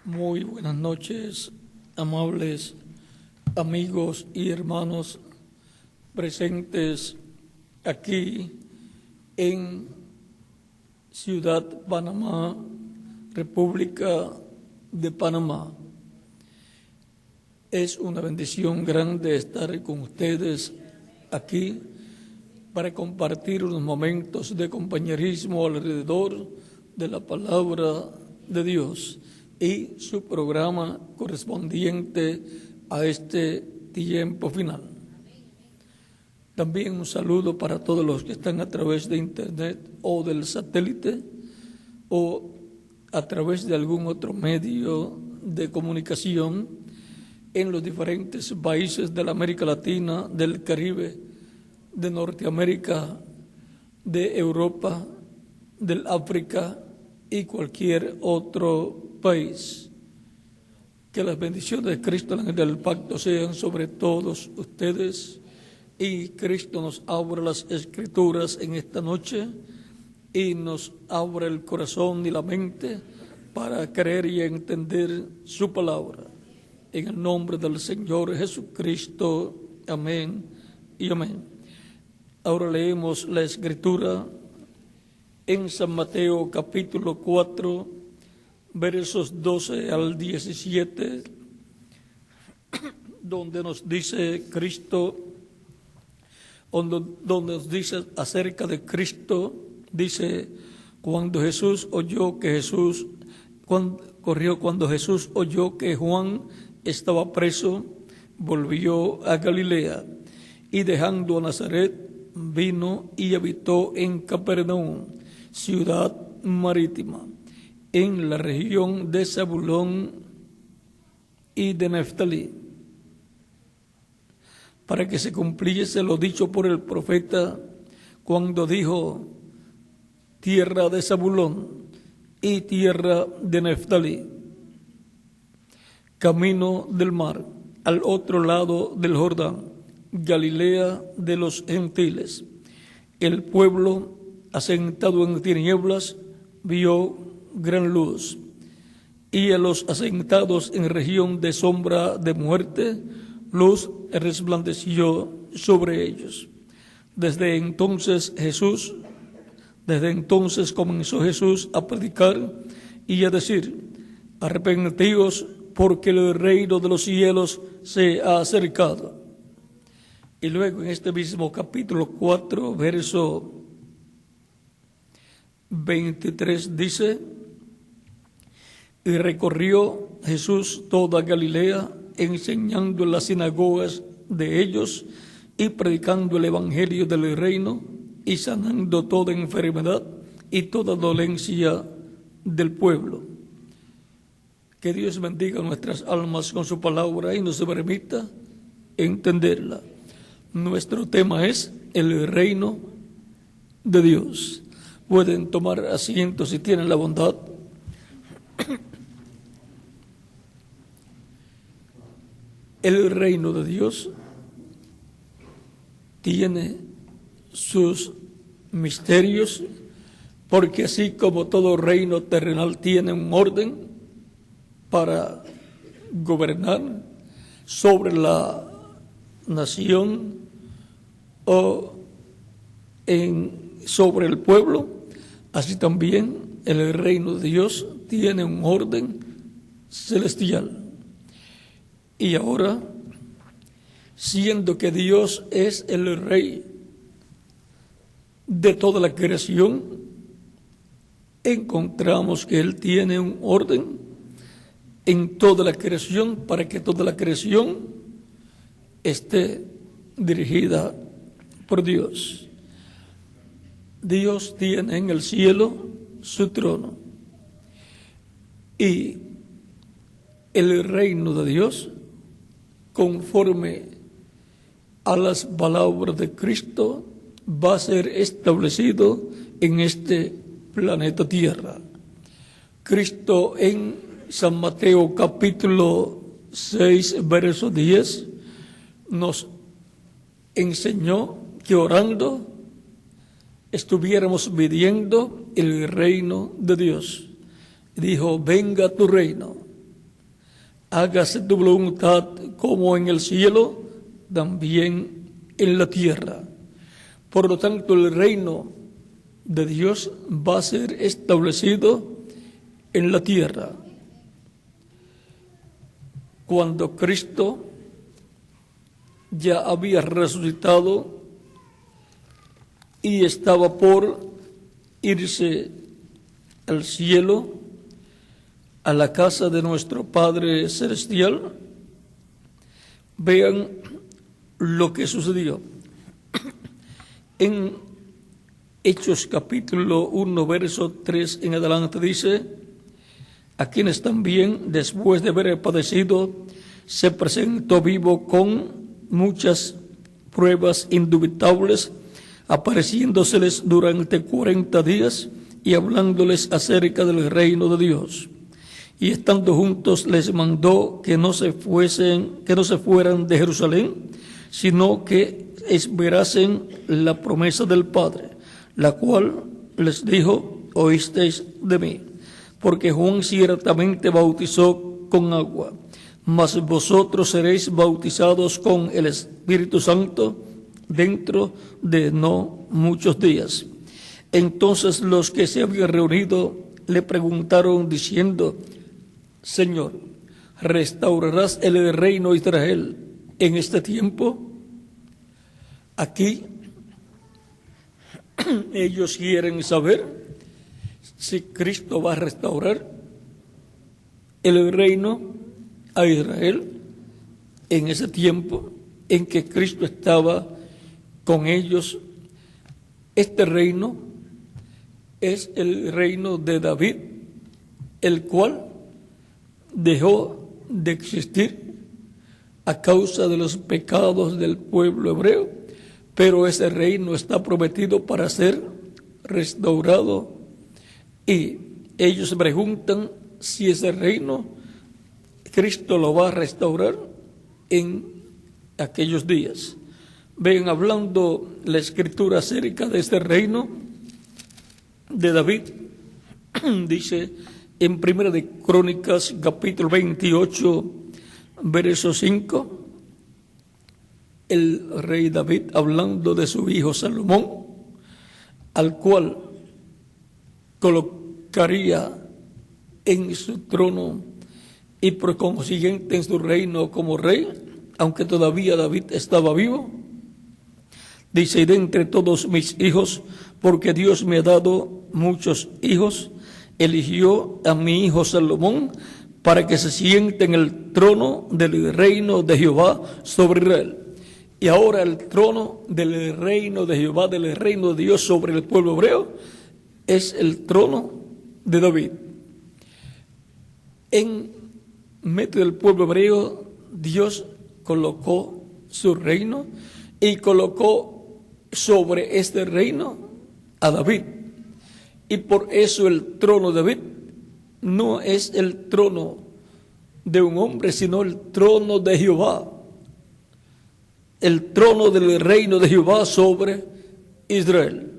Muy buenas noches, amables amigos y hermanos presentes aquí en Ciudad Panamá, República de Panamá. Es una bendición grande estar con ustedes aquí para compartir unos momentos de compañerismo alrededor de la palabra de Dios y su programa correspondiente a este tiempo final. También un saludo para todos los que están a través de internet o del satélite o a través de algún otro medio de comunicación en los diferentes países de la América Latina, del Caribe, de Norteamérica, de Europa, del África y cualquier otro país. Que las bendiciones de Cristo, el ángel del pacto, sean sobre todos ustedes, y Cristo nos abra las Escrituras en esta noche y nos abra el corazón y la mente para creer y entender su palabra. En el nombre del Señor Jesucristo. Amén y amén. Ahora leemos la Escritura en San Mateo capítulo 4, versos 12 al 17, donde nos dice Cristo, donde nos dice acerca de Cristo, dice, cuando Jesús oyó que Juan estaba preso, volvió a Galilea, y dejando a Nazaret, vino y habitó en Capernaum, ciudad marítima, en la región de Zabulón y de Neftalí, para que se cumpliese lo dicho por el profeta cuando dijo: tierra de Zabulón y tierra de Neftalí, camino del mar, al otro lado del Jordán, Galilea de los gentiles. El pueblo, asentado en tinieblas, vio gran luz, y a los asentados en región de sombra de muerte, luz resplandeció sobre ellos. Desde entonces comenzó Jesús a predicar y a decir: arrepentíos, porque el reino de los cielos se ha acercado. Y luego en este mismo capítulo 4, verso 23 dice: y recorrió Jesús toda Galilea, enseñando en las sinagogas de ellos y predicando el evangelio del reino y sanando toda enfermedad y toda dolencia del pueblo. Que Dios bendiga nuestras almas con su palabra y nos permita entenderla. Nuestro tema es el reino de Dios. Pueden tomar asiento si tienen la bondad. El reino de Dios tiene sus misterios, porque así como todo reino terrenal tiene un orden para gobernar sobre la nación o sobre el pueblo, así también el reino de Dios tiene un orden celestial. Y ahora, siendo que Dios es el Rey de toda la creación, encontramos que Él tiene un orden en toda la creación para que toda la creación esté dirigida por Dios. Dios tiene en el cielo su trono, y el reino de Dios, conforme a las palabras de Cristo, va a ser establecido en este planeta Tierra. Cristo en San Mateo capítulo 6, verso 10, nos enseñó que orando estuviéramos pidiendo el reino de Dios. Dijo: venga tu reino. hágase tu voluntad como en el cielo, también en la tierra. Por lo tanto, el reino de Dios va a ser establecido en la tierra. Cuando Cristo ya había resucitado y estaba por irse al cielo, a la casa de nuestro Padre Celestial, vean lo que sucedió. En Hechos capítulo 1, verso 3 en adelante dice: a quienes también, después de haber padecido, se presentó vivo con muchas pruebas indubitables, apareciéndoseles durante 40 días y hablándoles acerca del reino de Dios. Y estando juntos les mandó que no se fueran de Jerusalén, sino que esperasen la promesa del Padre, la cual les dijo: oísteis de mí. Porque Juan ciertamente bautizó con agua, mas vosotros seréis bautizados con el Espíritu Santo dentro de no muchos días. Entonces los que se habían reunido le preguntaron diciendo: Señor, ¿restaurarás el reino de Israel en este tiempo? Aquí ellos quieren saber si Cristo va a restaurar el reino a Israel en ese tiempo en que Cristo estaba con ellos. Este reino es el reino de David, el cual dejó de existir a causa de los pecados del pueblo hebreo, pero ese reino está prometido para ser restaurado. Y ellos preguntan si ese reino Cristo lo va a restaurar en aquellos días. Ven, hablando la Escritura acerca de este reino de David, dice en Primera de Crónicas, capítulo 28, verso 5, el rey David, hablando de su hijo Salomón, al cual colocaría en su trono y por consiguiente en su reino como rey, aunque todavía David estaba vivo. Dice: y de entre todos mis hijos, porque Dios me ha dado muchos hijos, eligió a mi hijo Salomón para que se siente en el trono del reino de Jehová sobre Israel. Y ahora el trono del reino de Jehová, del reino de Dios sobre el pueblo hebreo, es el trono de David. En medio del pueblo hebreo, Dios colocó su reino y colocó sobre este reino a David. Y por eso el trono de David no es el trono de un hombre, sino el trono de Jehová. El trono del reino de Jehová sobre Israel.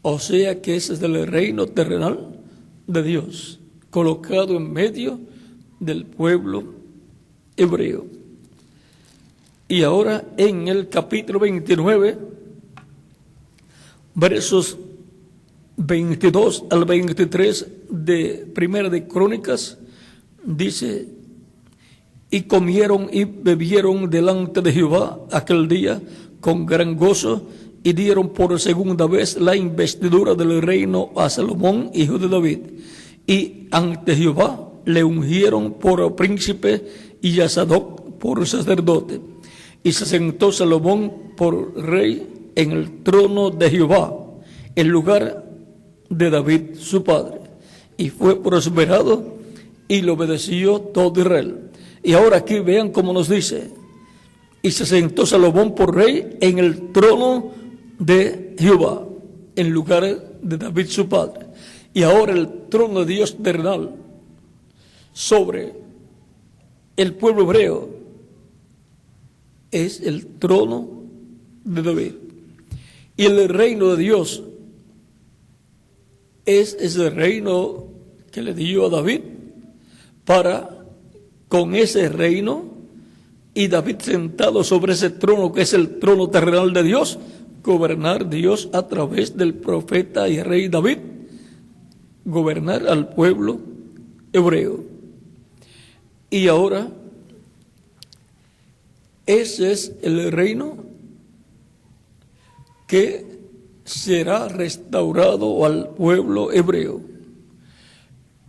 O sea que ese es el reino terrenal de Dios, colocado en medio del pueblo hebreo. Y ahora en el capítulo 29, versos 22 al 23 de Primera de Crónicas, dice: y comieron y bebieron delante de Jehová aquel día con gran gozo, y dieron por segunda vez la investidura del reino a Salomón, hijo de David. Y ante Jehová le ungieron por príncipe y a Sadoc por sacerdote. Y se sentó Salomón por rey en el trono de Jehová, en lugar de David su padre. Y fue prosperado y le obedeció todo Israel. Y ahora aquí vean cómo nos dice: y se sentó Salomón por rey en el trono de Jehová, en lugar de David su padre. Y ahora el trono de Dios terrenal sobre el pueblo hebreo es el trono de David. Y el reino de Dios es ese reino que le dio a David para con ese reino y David sentado sobre ese trono que es el trono terrenal de Dios, gobernar Dios a través del profeta y rey David, gobernar al pueblo hebreo. Y ahora, ese es el reino que será restaurado al pueblo hebreo.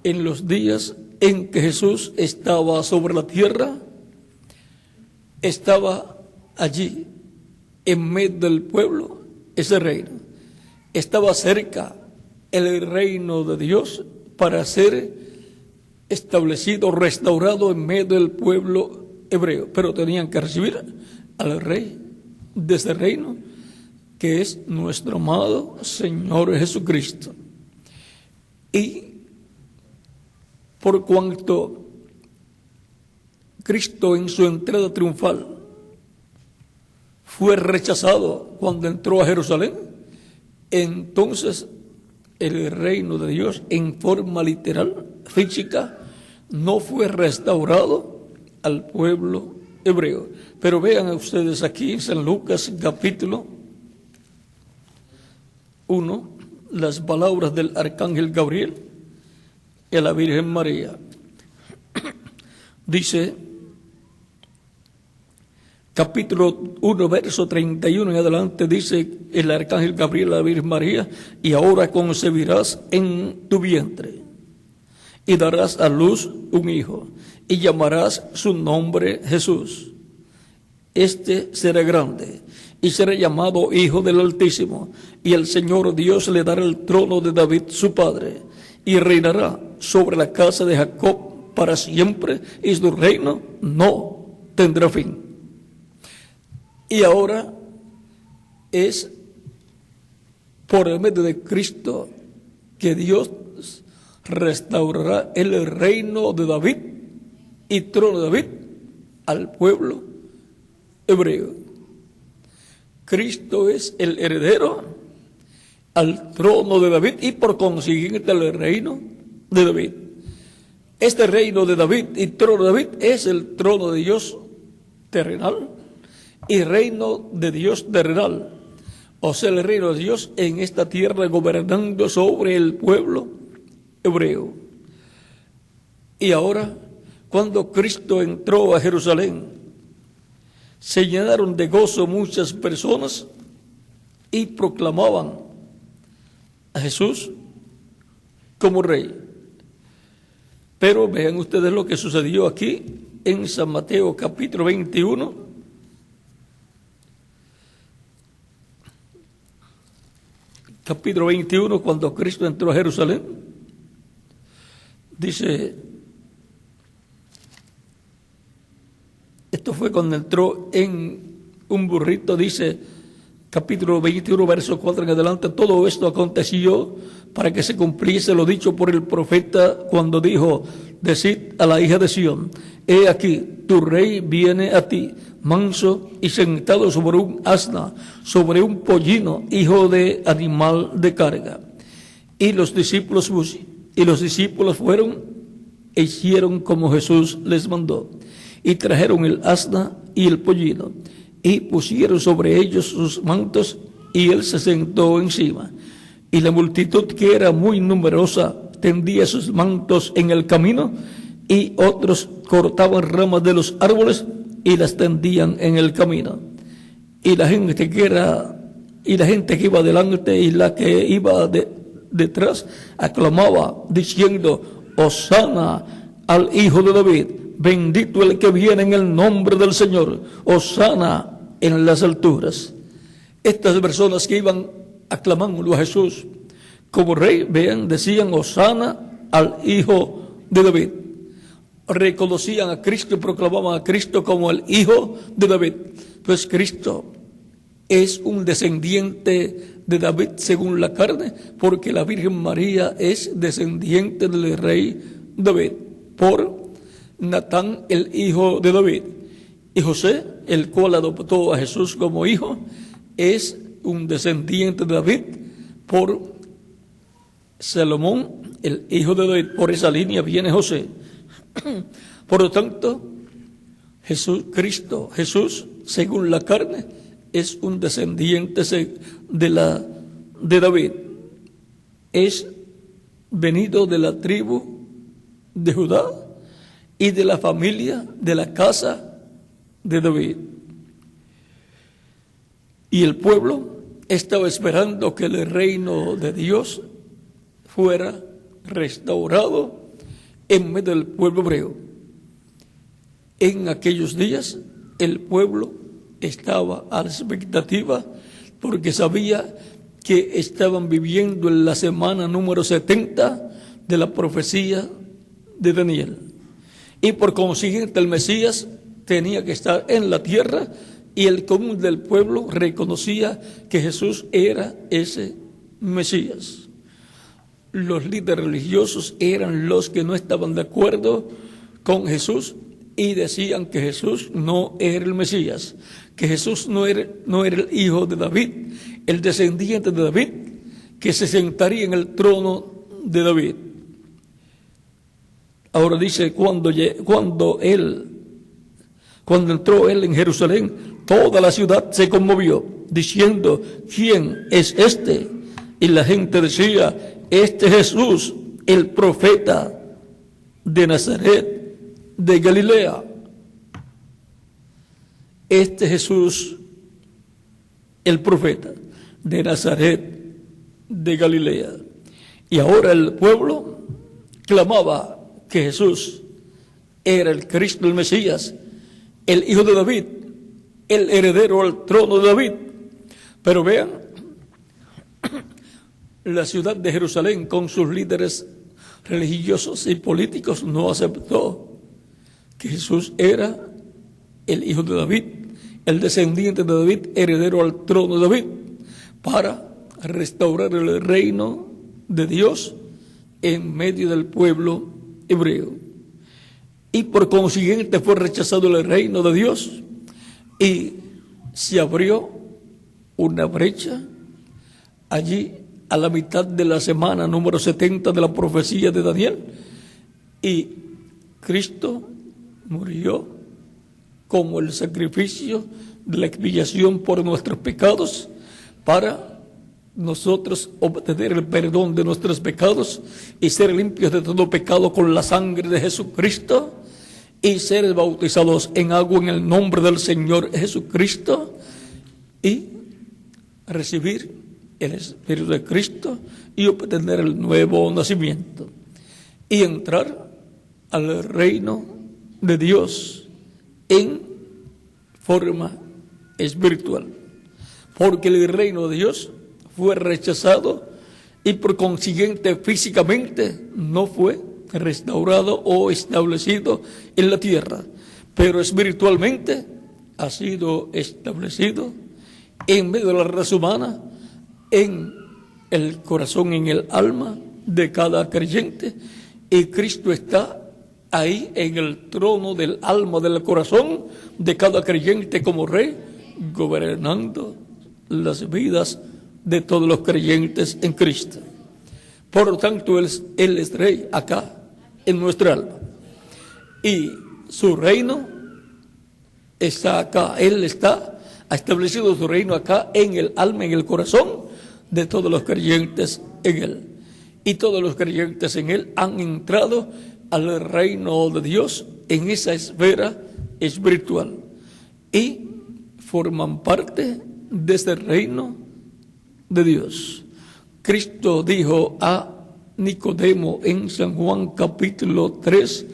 En los días en que Jesús estaba sobre la tierra, estaba allí, en medio del pueblo, ese reino. Estaba cerca el reino de Dios para ser establecido, restaurado en medio del pueblo hebreo. Pero tenían que recibir al rey de ese reino, que es nuestro amado Señor Jesucristo. Y por cuanto Cristo en su entrada triunfal fue rechazado cuando entró a Jerusalén, entonces el reino de Dios en forma literal, física, no fue restaurado al pueblo hebreo. Pero vean ustedes aquí en San Lucas capítulo 1, las palabras del arcángel Gabriel y a la Virgen María. Dice, capítulo 1, verso 31 en adelante, dice el arcángel Gabriel a la Virgen María: y ahora concebirás en tu vientre y darás a luz un hijo y llamarás su nombre Jesús. Este será grande y será llamado Hijo del Altísimo, y el Señor Dios le dará el trono de David su padre, y reinará sobre la casa de Jacob para siempre, y su reino no tendrá fin. Y ahora es por el medio de Cristo que Dios restaurará el reino de David y trono de David al pueblo hebreo. Cristo es el heredero al trono de David y por consiguiente el reino de David. Este reino de David y trono de David es el trono de Dios terrenal y reino de Dios terrenal, o sea, el reino de Dios en esta tierra gobernando sobre el pueblo hebreo. Y ahora, cuando Cristo entró a Jerusalén, se llenaron de gozo muchas personas y proclamaban a Jesús como rey. Pero vean ustedes lo que sucedió aquí en San Mateo capítulo 21. Capítulo 21, cuando Cristo entró a Jerusalén, dice, esto fue cuando entró en un burrito, dice, capítulo 21, verso 4 en adelante: todo esto aconteció para que se cumpliese lo dicho por el profeta cuando dijo: decid a la hija de Sión, he aquí, tu rey viene a ti, manso y sentado sobre un asna, sobre un pollino, hijo de animal de carga. Y los discípulos fueron e hicieron como Jesús les mandó, y trajeron el asna y el pollino, y pusieron sobre ellos sus mantos, y él se sentó encima. Y la multitud, que era muy numerosa, tendía sus mantos en el camino, y otros cortaban ramas de los árboles y las tendían en el camino. Y la gente que iba delante y la que iba detrás aclamaba diciendo: Hosana al Hijo de David, bendito el que viene en el nombre del Señor, hosana en las alturas. Estas personas que iban aclamando a Jesús como rey, vean, decían: hosana al Hijo de David. Reconocían a Cristo y proclamaban a Cristo como el Hijo de David. Pues Cristo es un descendiente de David según la carne, porque la Virgen María es descendiente del rey David por Natán, el hijo de David. Y José, el cual adoptó a Jesús como hijo, es un descendiente de David por Salomón, el hijo de David. Por esa línea viene José. Por lo tanto, Jesús, según la carne, es un descendiente de David. Es venido de la tribu de Judá y de la familia de la casa de David. Y el pueblo estaba esperando que el reino de Dios fuera restaurado en medio del pueblo hebreo. En aquellos días el pueblo estaba a la expectativa porque sabía que estaban viviendo en la semana número 70 de la profecía de Daniel. Y por consiguiente el Mesías tenía que estar en la tierra y el común del pueblo reconocía que Jesús era ese Mesías. Los líderes religiosos eran los que no estaban de acuerdo con Jesús y decían que Jesús no era el Mesías, que Jesús no era el hijo de David, el descendiente de David, que se sentaría en el trono de David. Ahora dice, cuando entró él en Jerusalén, toda la ciudad se conmovió, diciendo, ¿quién es este? Y la gente decía, este Jesús, el profeta de Nazaret, de Galilea. Este Jesús, el profeta de Nazaret, de Galilea. Y ahora el pueblo clamaba que Jesús era el Cristo, el Mesías, el hijo de David, el heredero al trono de David. Pero vean, la ciudad de Jerusalén con sus líderes religiosos y políticos no aceptó que Jesús era el hijo de David, el descendiente de David, heredero al trono de David, para restaurar el reino de Dios en medio del pueblo hebreo. Y por consiguiente fue rechazado el reino de Dios y se abrió una brecha allí a la mitad de la semana número 70 de la profecía de Daniel, y Cristo murió como el sacrificio de la expiación por nuestros pecados para nosotros obtener el perdón de nuestros pecados y ser limpios de todo pecado con la sangre de Jesucristo y ser bautizados en agua en el nombre del Señor Jesucristo y recibir el Espíritu de Cristo y obtener el nuevo nacimiento y entrar al reino de Dios en forma espiritual, porque el reino de Dios fue rechazado y por consiguiente físicamente no fue restaurado o establecido en la tierra, pero espiritualmente ha sido establecido en medio de la raza humana, en el corazón, en el alma de cada creyente, y Cristo está ahí en el trono del alma, del corazón de cada creyente como rey, gobernando las vidas de todos los creyentes en Cristo. Por lo tanto, Él es rey acá, en nuestra alma. Y su reino está acá. Él ha establecido su reino acá, en el alma, en el corazón de todos los creyentes en Él. Y todos los creyentes en Él han entrado al reino de Dios en esa esfera espiritual y forman parte de ese reino de Dios. Cristo dijo a Nicodemo en San Juan capítulo 3,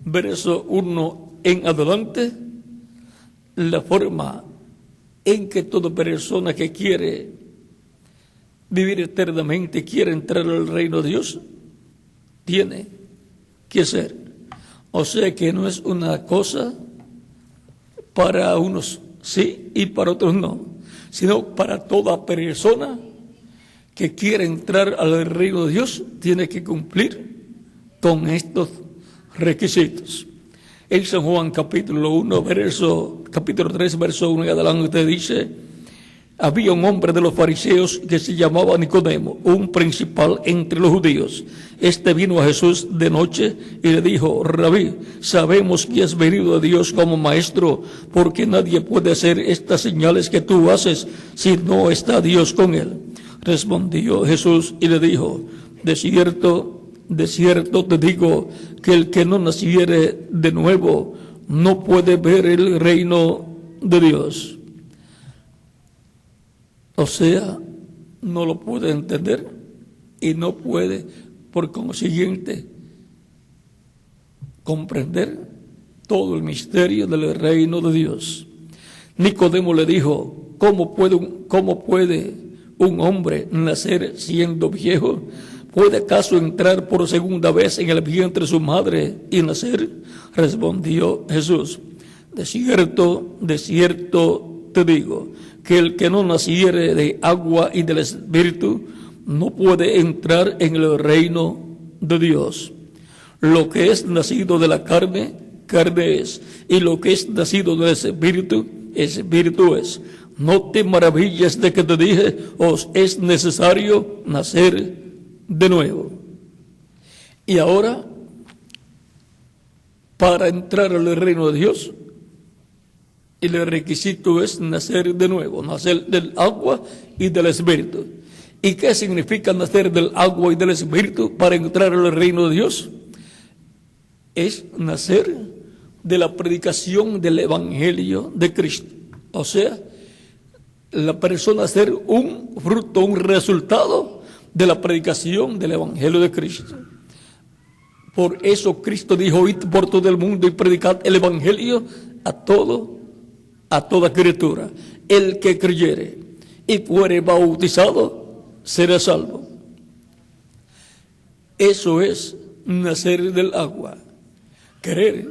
verso 1 en adelante, la forma en que toda persona que quiere vivir eternamente, quiere entrar al reino de Dios, tiene que hacer. O sea que no es una cosa para unos sí y para otros no, sino para toda persona que quiere entrar al reino de Dios, tiene que cumplir con estos requisitos. En San Juan capítulo 3, verso 1 y adelante dice, había un hombre de los fariseos que se llamaba Nicodemo, un principal entre los judíos. Este vino a Jesús de noche y le dijo: Rabí, sabemos que has venido de Dios como maestro, porque nadie puede hacer estas señales que tú haces si no está Dios con él. Respondió Jesús y le dijo: de cierto te digo que el que no naciere de nuevo no puede ver el reino de Dios. O sea, no lo puede entender y no puede, por consiguiente, comprender todo el misterio del reino de Dios. Nicodemo le dijo: ¿Cómo puede un hombre nacer siendo viejo? ¿Puede acaso entrar por segunda vez en el vientre de su madre y nacer? Respondió Jesús: de cierto te digo, que el que no naciere de agua y del Espíritu no puede entrar en el reino de Dios. Lo que es nacido de la carne, carne es, y lo que es nacido del Espíritu, Espíritu es. No te maravilles de que te dije: os es necesario nacer de nuevo. Y ahora, para entrar al reino de Dios, el requisito es nacer de nuevo, nacer del agua y del Espíritu. ¿Y qué significa nacer del agua y del Espíritu para entrar al reino de Dios? Es nacer de la predicación del Evangelio de Cristo. O sea, la persona ser un fruto, un resultado de la predicación del Evangelio de Cristo. Por eso Cristo dijo: id por todo el mundo y predicad el Evangelio a toda criatura. El que creyere y fuere bautizado será salvo. Eso es nacer del agua. Creer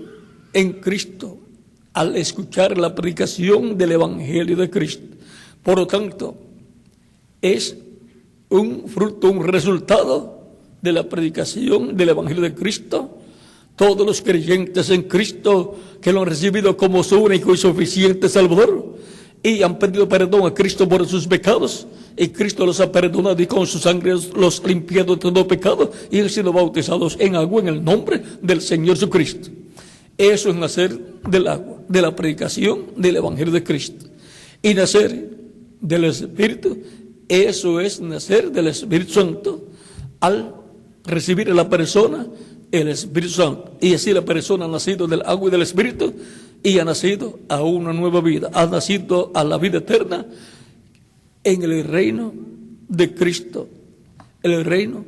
en Cristo al escuchar la predicación del Evangelio de Cristo. Por lo tanto, es un fruto, un resultado de la predicación del Evangelio de Cristo. Todos los creyentes en Cristo que lo han recibido como su único y suficiente Salvador y han pedido perdón a Cristo por sus pecados, y Cristo los ha perdonado y con su sangre los ha limpiado de todo pecado y han sido bautizados en agua en el nombre del Señor Jesucristo. Eso es nacer del agua, de la predicación del Evangelio de Cristo. Y nacer del Espíritu, eso es nacer del Espíritu Santo al recibir a la persona el Espíritu Santo. Y así la persona ha nacido del agua y del Espíritu y ha nacido a una nueva vida, ha nacido a la vida eterna en el reino de Cristo, el reino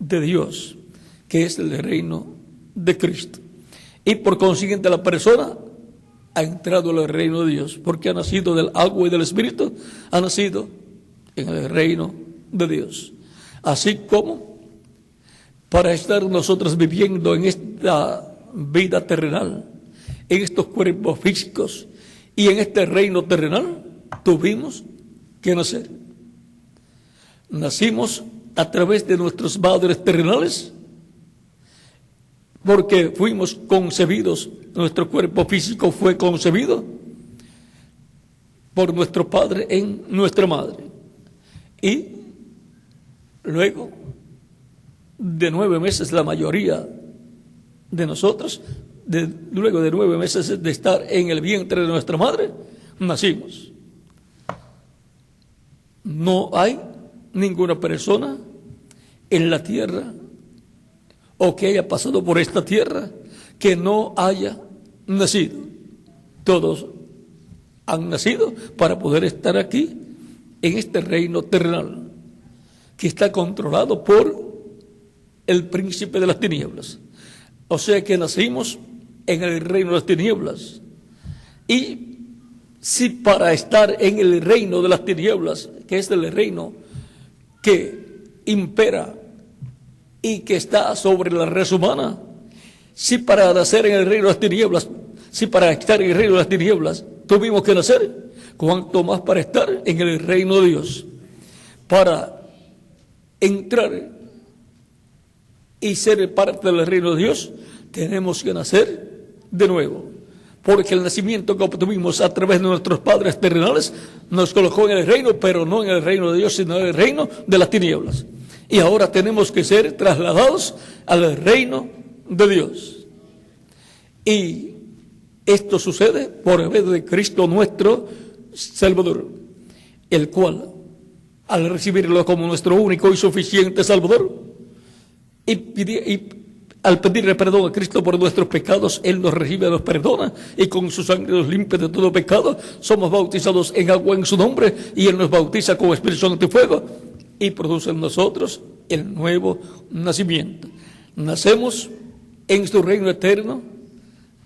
de Dios, que es el reino de Cristo. Y por consiguiente la persona ha entrado al reino de Dios, porque ha nacido del agua y del Espíritu, ha nacido en el reino de Dios. Así como para estar nosotros viviendo en esta vida terrenal, en estos cuerpos físicos y en este reino terrenal, tuvimos que nacer. Nacimos a través de nuestros padres terrenales, porque fuimos concebidos, nuestro cuerpo físico fue concebido por nuestro padre en nuestra madre. Y luego de 9 meses, la mayoría de nosotros, luego de 9 meses de estar en el vientre de nuestra madre, nacimos. No hay ninguna persona en la tierra o que haya pasado por esta tierra que no haya nacido. Todos han nacido para poder estar aquí en este reino terrenal que está controlado por el príncipe de las tinieblas. O sea que nacimos en el reino de las tinieblas. Y si para estar en el reino de las tinieblas, que es el reino que impera y que está sobre la raza humana, si para nacer en el reino de las tinieblas, si para estar en el reino de las tinieblas tuvimos que nacer, cuanto más para estar en el reino de Dios, para entrar y ser parte del reino de Dios, tenemos que nacer de nuevo. porque el nacimiento que obtuvimos a través de nuestros padres terrenales nos colocó en el reino, pero no en el reino de Dios, sino en el reino de las tinieblas. Y ahora tenemos que ser trasladados al reino de Dios. Y esto sucede por medio de Cristo nuestro Salvador, el cual, al recibirlo como nuestro único y suficiente Salvador, y al pedirle perdón a Cristo por nuestros pecados, Él nos recibe, nos perdona, y con su sangre nos limpia de todo pecado. Somos bautizados en agua en su nombre, y Él nos bautiza con Espíritu Santo y fuego, y produce en nosotros el nuevo nacimiento. Nacemos en su reino eterno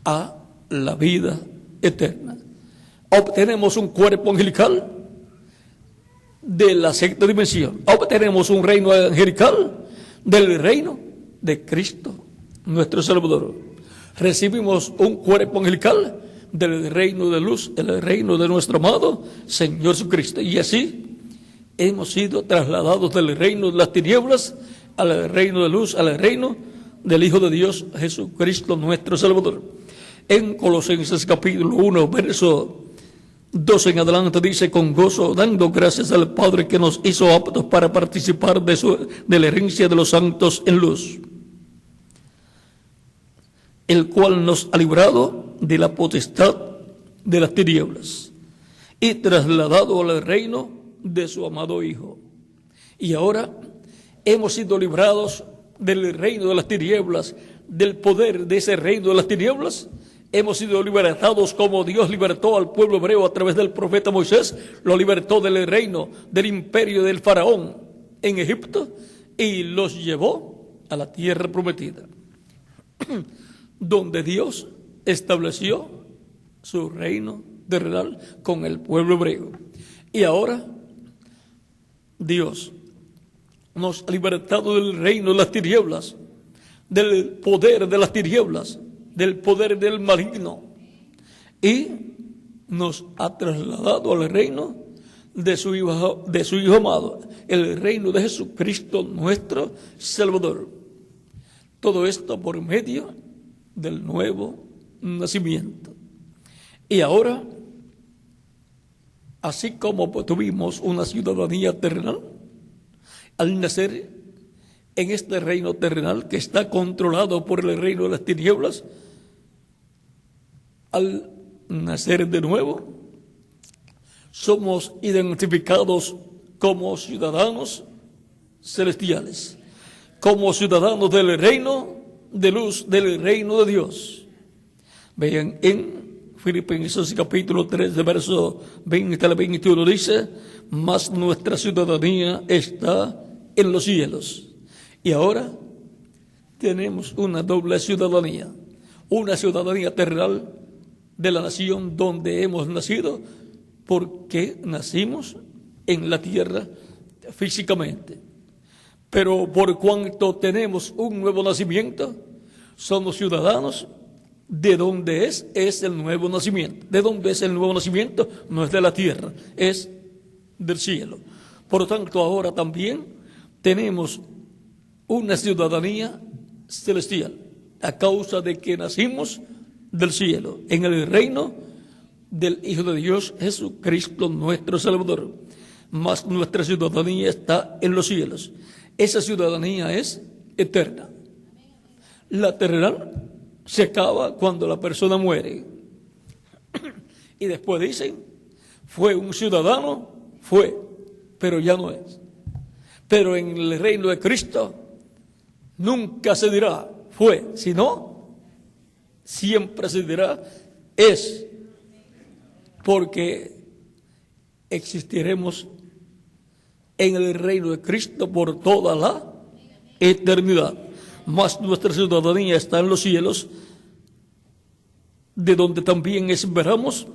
a la vida eterna. Obtenemos un cuerpo angelical de la sexta dimensión. Obtenemos un reino angelical del reino de Cristo, nuestro Salvador. Recibimos un cuerpo angelical del reino de luz, el reino de nuestro amado Señor Jesucristo. Y así hemos sido trasladados del reino de las tinieblas al reino de luz, al reino del Hijo de Dios, Jesucristo, nuestro Salvador. En Colosenses capítulo 1, verso 2 en adelante dice: con gozo, dando gracias al Padre que nos hizo aptos para participar de la herencia de los santos en luz, el cual nos ha librado de la potestad de las tinieblas y trasladado al reino de su amado Hijo. Y ahora hemos sido librados del reino de las tinieblas, del poder de ese reino de las tinieblas. Hemos sido libertados como Dios libertó al pueblo hebreo a través del profeta Moisés. Lo libertó del reino, del imperio del faraón en Egipto, y los llevó a la tierra prometida, donde Dios estableció su reino terrenal con el pueblo hebreo. Y ahora Dios nos ha libertado del reino de las tinieblas, del poder de las tinieblas, del poder del maligno, y nos ha trasladado al reino de su Hijo amado, el reino de Jesucristo nuestro Salvador. Todo esto por medio del nuevo nacimiento. Y ahora, así como tuvimos una ciudadanía terrenal, al nacer en este reino terrenal que está controlado por el reino de las tinieblas, al nacer de nuevo, somos identificados como ciudadanos celestiales, como ciudadanos del reino de luz, del reino de Dios. Vean, en Filipenses capítulo 3, de verso 20 al 21 dice: mas nuestra ciudadanía está en los cielos. Y ahora tenemos una doble ciudadanía, una ciudadanía terrenal de la nación donde hemos nacido, porque nacimos en la tierra físicamente. Pero por cuanto tenemos un nuevo nacimiento, somos ciudadanos de donde es el nuevo nacimiento. ¿De dónde es el nuevo nacimiento? No es de la tierra, es del cielo. Por lo tanto, ahora también tenemos una ciudadanía celestial, a causa de que nacimos del cielo, en el reino del Hijo de Dios, Jesucristo nuestro Salvador. Mas nuestra ciudadanía está en los cielos. Esa ciudadanía es eterna. La terrenal se acaba cuando la persona muere. Y después dicen: fue un ciudadano, pero ya no es. Pero en el reino de Cristo nunca se dirá fue, sino siempre se dirá es, porque existiremos en el reino de Cristo por toda la eternidad. Mas nuestra ciudadanía está en los cielos, de donde también esperamos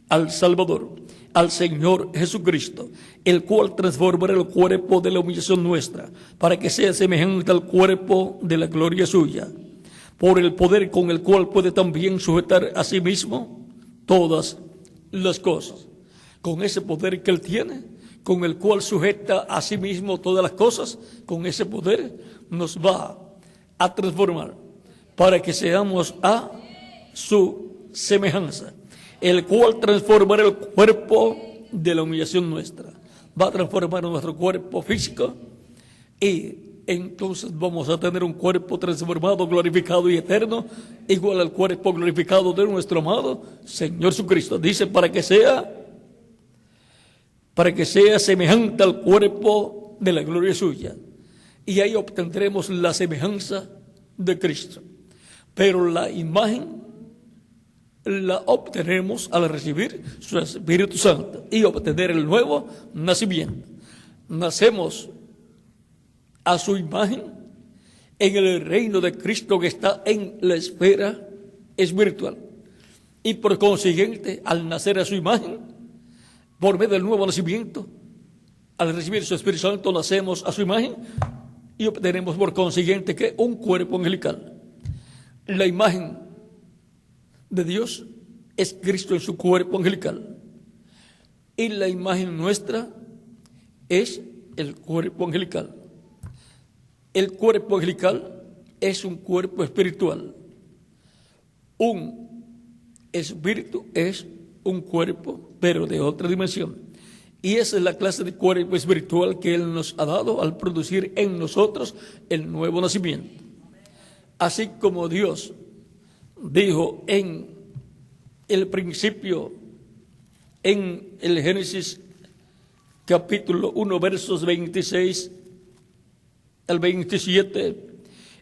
al Salvador, al Señor Jesucristo, el cual transformará el cuerpo de la humillación nuestra, para que sea semejante al cuerpo de la gloria suya, por el poder con el cual puede también sujetar a sí mismo todas las cosas. Con ese poder que Él tiene, con el cual sujeta a sí mismo todas las cosas, con ese poder nos va a transformar, para que seamos a su semejanza, el cual transformará el cuerpo de la humillación nuestra. Va a transformar nuestro cuerpo físico y entonces vamos a tener un cuerpo transformado, glorificado y eterno, igual al cuerpo glorificado de nuestro amado Señor Jesucristo. Dice, para que sea semejante al cuerpo de la gloria suya. Y ahí obtendremos la semejanza de Cristo. Pero la imagen la obtenemos al recibir su Espíritu Santo y obtener el nuevo nacimiento. Nacemos a su imagen en el reino de Cristo que está en la esfera espiritual. Y por consiguiente, al nacer a su imagen, por medio del nuevo nacimiento, al recibir su Espíritu Santo, nacemos a su imagen y obtenemos por consiguiente que un cuerpo angelical. La imagen de Dios es Cristo en su cuerpo angelical. Y la imagen nuestra es el cuerpo angelical. El cuerpo angelical es un cuerpo espiritual. Un espíritu es un cuerpo, pero de otra dimensión. Y esa es la clase de cuerpo espiritual que Él nos ha dado al producir en nosotros el nuevo nacimiento. Así como Dios dijo en el principio, en el Génesis capítulo 1, versos 26 al 27,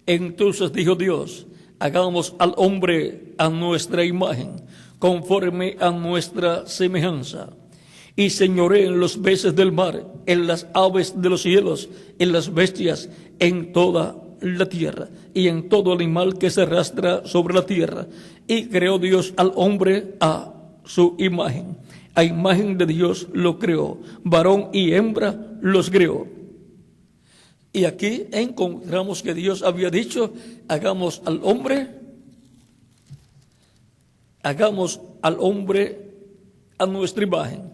entonces dijo Dios, hagamos al hombre a nuestra imagen, conforme a nuestra semejanza, y señoree en los peces del mar, en las aves de los cielos, en las bestias, en toda la tierra, y en todo animal que se arrastra sobre la tierra. Y creó Dios al hombre a su imagen. A imagen de Dios lo creó, varón y hembra los creó. Y aquí encontramos que Dios había dicho, hagamos al hombre a nuestra imagen,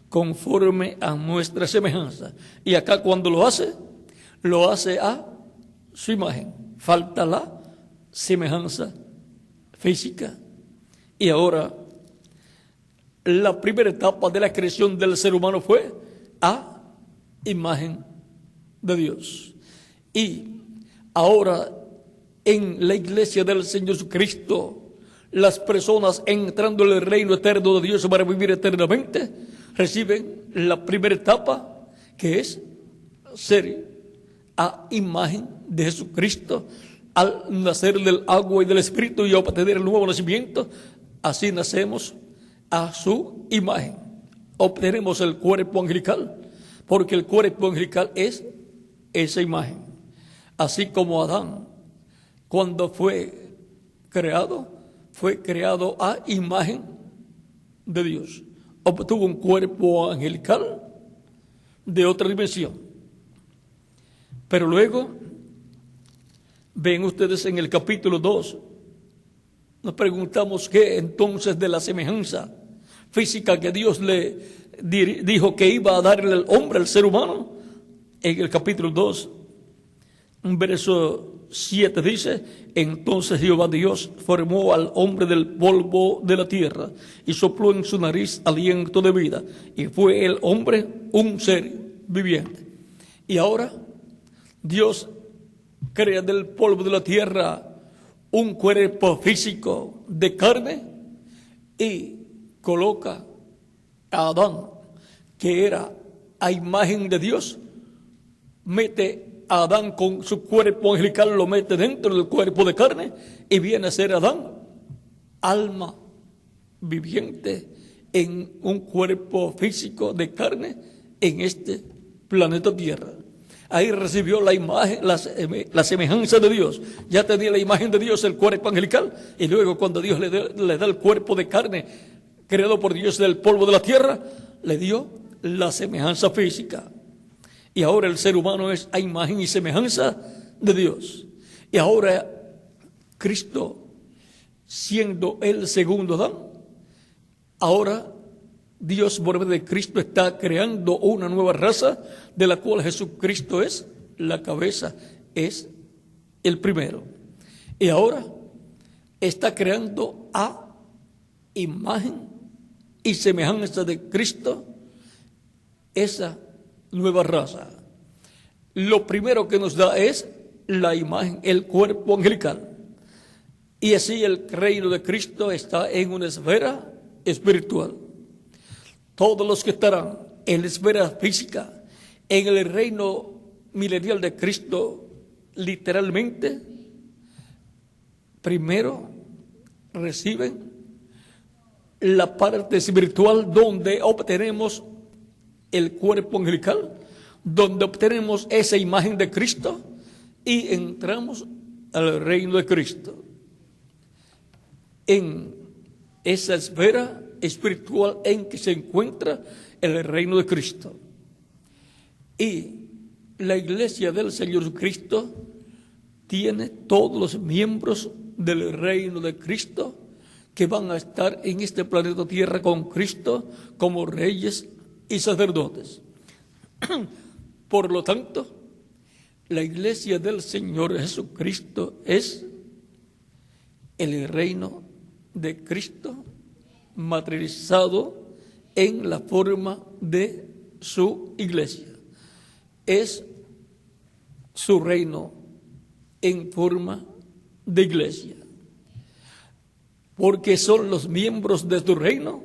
conforme a nuestra semejanza. Y acá cuando lo hace a su imagen. Falta la semejanza física. Y ahora, la primera etapa de la creación del ser humano fue a imagen de Dios. Y ahora, en la iglesia del Señor Jesucristo, las personas entrando en el reino eterno de Dios para vivir eternamente, reciben la primera etapa, que es ser a imagen de Jesucristo. Al nacer del agua y del Espíritu y obtener el nuevo nacimiento, así nacemos a su imagen. Obtenemos el cuerpo angelical, porque el cuerpo angelical es esa imagen. Así como Adán, cuando fue creado a imagen de Dios. Obtuvo un cuerpo angelical de otra dimensión. Pero luego, ven ustedes en el capítulo 2, nos preguntamos qué entonces de la semejanza física que Dios le dijo que iba a darle al hombre, al ser humano. En el capítulo 2, un verso 7 dice, entonces Jehová Dios formó al hombre del polvo de la tierra y sopló en su nariz aliento de vida, y fue el hombre un ser viviente. Y ahora Dios crea del polvo de la tierra un cuerpo físico de carne y coloca a Adán, que era a imagen de Dios, mete a Adán con su cuerpo angelical, lo mete dentro del cuerpo de carne y viene a ser Adán alma viviente en un cuerpo físico de carne en este planeta Tierra. Ahí recibió la imagen, la semejanza de Dios. Ya tenía la imagen de Dios, el cuerpo angelical. Y luego cuando Dios le da el cuerpo de carne, creado por Dios del polvo de la tierra, le dio la semejanza física. Y ahora el ser humano es a imagen y semejanza de Dios. Y ahora Cristo, siendo el segundo Adán, ahora Dios por medio de Cristo está creando una nueva raza de la cual Jesucristo es la cabeza, es el primero. Y ahora está creando a imagen y semejanza de Cristo, esa nueva raza. Lo primero que nos da es la imagen, el cuerpo angelical. Y así el reino de Cristo está en una esfera espiritual. Todos los que estarán en la esfera física, en el reino milenial de Cristo, literalmente, primero reciben la parte espiritual donde obtenemos el cuerpo angelical, donde obtenemos esa imagen de Cristo y entramos al reino de Cristo. En esa esfera espiritual en que se encuentra el reino de Cristo. Y la iglesia del Señor Jesucristo tiene todos los miembros del reino de Cristo que van a estar en este planeta Tierra con Cristo como reyes y sacerdotes. Por lo tanto, la iglesia del Señor Jesucristo es el reino de Cristo materializado en la forma de su iglesia. Es su reino en forma de iglesia. Porque son los miembros de su reino,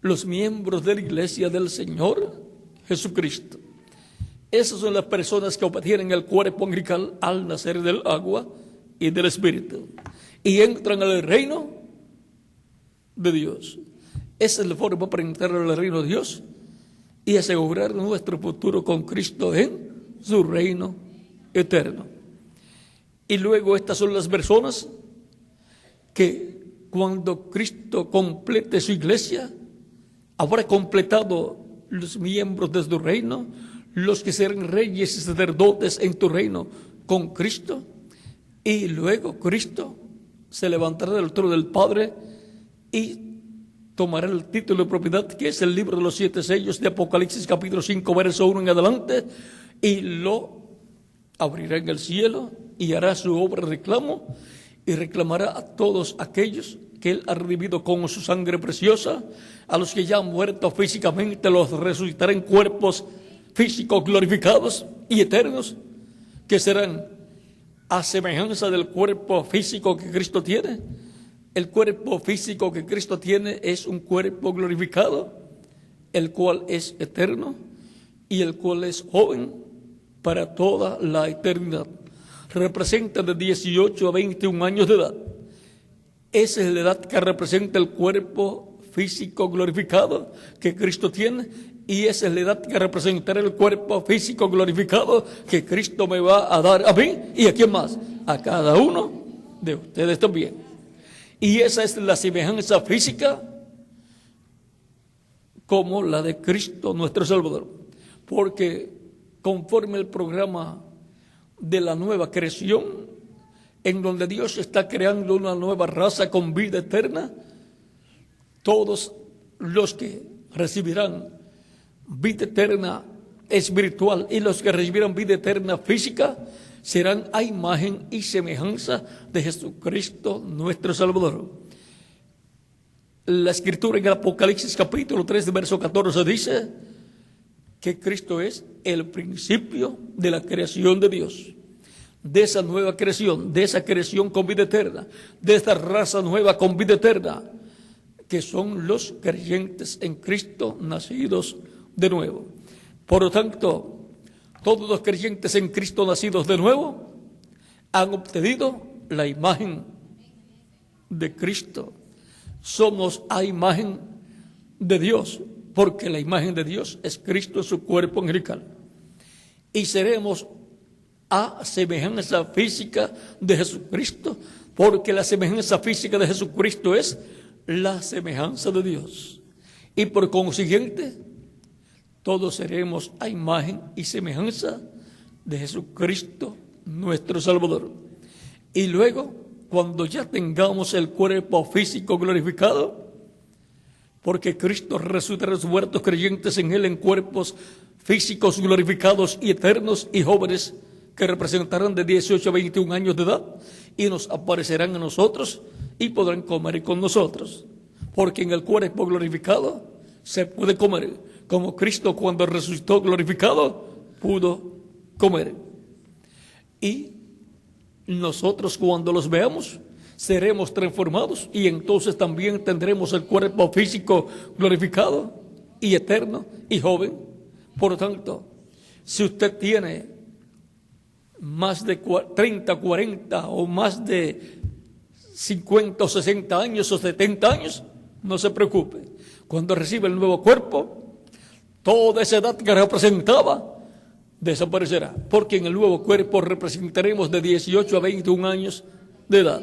los miembros de la iglesia del Señor Jesucristo. Esas son las personas que obtienen el cuerpo angelical al nacer del agua y del Espíritu. Y entran al reino de Dios. Esa es la forma para entrar al reino de Dios y asegurar nuestro futuro con Cristo en su reino eterno. Y luego estas son las personas que cuando Cristo complete su iglesia, habrá completado los miembros de su reino, los que serán reyes y sacerdotes en tu reino con Cristo, y luego Cristo se levantará del trono del Padre y tomará el título de propiedad, que es el libro de los 7 sellos de Apocalipsis capítulo 5, verso 1 en adelante, y lo abrirá en el cielo y hará su obra de reclamo y reclamará a todos aquellos que Él ha redimido con su sangre preciosa. A los que ya han muerto físicamente los resucitará en cuerpos físicos glorificados y eternos, que serán a semejanza del cuerpo físico que Cristo tiene. El cuerpo físico que Cristo tiene es un cuerpo glorificado, el cual es eterno y el cual es joven para toda la eternidad. Representa de 18 a 21 años de edad. Esa es la edad que representa el cuerpo físico glorificado que Cristo tiene, y esa es la edad que representará el cuerpo físico glorificado que Cristo me va a dar a mí y a quién más, a cada uno de ustedes también. Y esa es la semejanza física como la de Cristo nuestro Salvador, porque conforme el programa de la nueva creación, en donde Dios está creando una nueva raza con vida eterna, todos los que recibirán vida eterna espiritual y los que recibirán vida eterna física serán a imagen y semejanza de Jesucristo nuestro Salvador. La escritura en el Apocalipsis capítulo 3 verso 14 dice que Cristo es el principio de la creación de Dios, de esa nueva creación, de esa creación con vida eterna, de esta raza nueva con vida eterna, que son los creyentes en Cristo nacidos de nuevo. Por lo tanto, todos los creyentes en Cristo nacidos de nuevo han obtenido la imagen de Cristo. Somos a imagen de Dios, porque la imagen de Dios es Cristo en su cuerpo angelical. Y seremos a semejanza física de Jesucristo, porque la semejanza física de Jesucristo es la semejanza de Dios. Y por consiguiente, todos seremos a imagen y semejanza de Jesucristo nuestro Salvador. Y luego, cuando ya tengamos el cuerpo físico glorificado, porque Cristo resucitará a los muertos creyentes en Él en cuerpos físicos glorificados y eternos y jóvenes que representarán de 18 a 21 años de edad y nos aparecerán a nosotros y podrán comer con nosotros, porque en el cuerpo glorificado se puede comer, como Cristo cuando resucitó glorificado pudo comer. Y nosotros cuando los veamos seremos transformados y entonces también tendremos el cuerpo físico glorificado y eterno y joven. Por lo tanto, si usted tiene más de 30, 40 o más de 50 o 60 años o 70 años, no se preocupe. Cuando reciba el nuevo cuerpo, toda esa edad que representaba desaparecerá, porque en el nuevo cuerpo representaremos de 18 a 21 años de edad.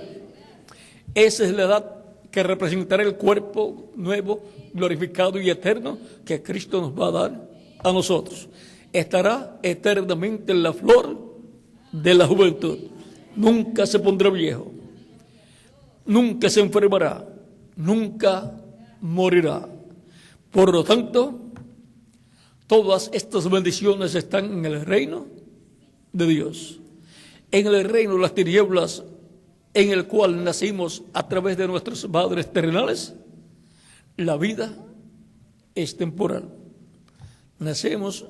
Esa es la edad que representará el cuerpo nuevo, glorificado y eterno que Cristo nos va a dar a nosotros. Estará eternamente en la flor de la juventud. Nunca se pondrá viejo, nunca se enfermará, nunca morirá. Por lo tanto, todas estas bendiciones están en el reino de Dios, en el reino de las tinieblas, en el cual nacimos a través de nuestros padres terrenales. La vida es temporal. Nacemos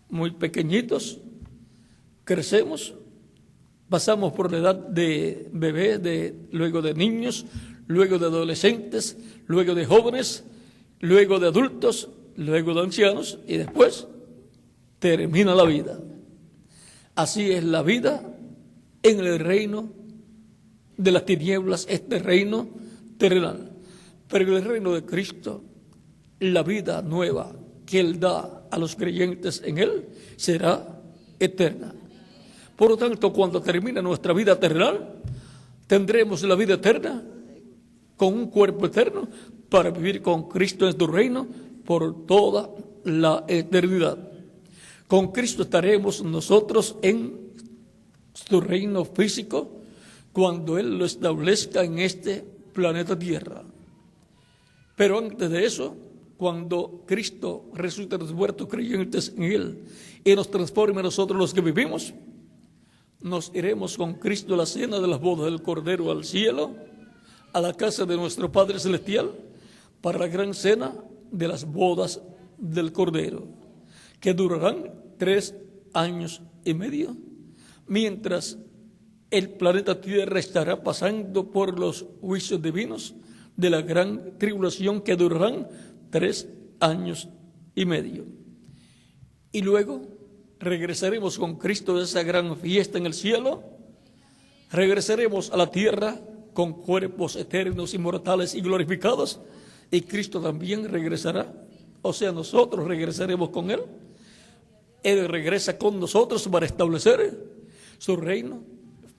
muy pequeñitos, crecemos, pasamos por la edad de bebés, luego de niños, luego de adolescentes, luego de jóvenes, luego de adultos, luego de ancianos y después termina la vida. Así es la vida en el reino de las tinieblas, este reino terrenal. Pero en el reino de Cristo, la vida nueva que Él da a los creyentes en Él será eterna. Por lo tanto, cuando termine nuestra vida terrenal, tendremos la vida eterna con un cuerpo eterno para vivir con Cristo en su reino por toda la eternidad. Con Cristo estaremos nosotros en su reino físico cuando Él lo establezca en este planeta Tierra. Pero antes de eso, cuando Cristo resucite a los muertos creyentes en Él y nos transforme a nosotros los que vivimos, nos iremos con Cristo a la cena de las bodas del Cordero al cielo, a la casa de nuestro Padre Celestial, para la gran cena de las bodas del Cordero, que durarán 3 años y medio, mientras el planeta Tierra estará pasando por los juicios divinos de la gran tribulación que durarán 3 años y medio. Y luego regresaremos con Cristo de esa gran fiesta en el cielo, regresaremos a la tierra con cuerpos eternos, inmortales y glorificados, y Cristo también regresará, o sea, nosotros regresaremos con Él. Él regresa con nosotros para establecer su reino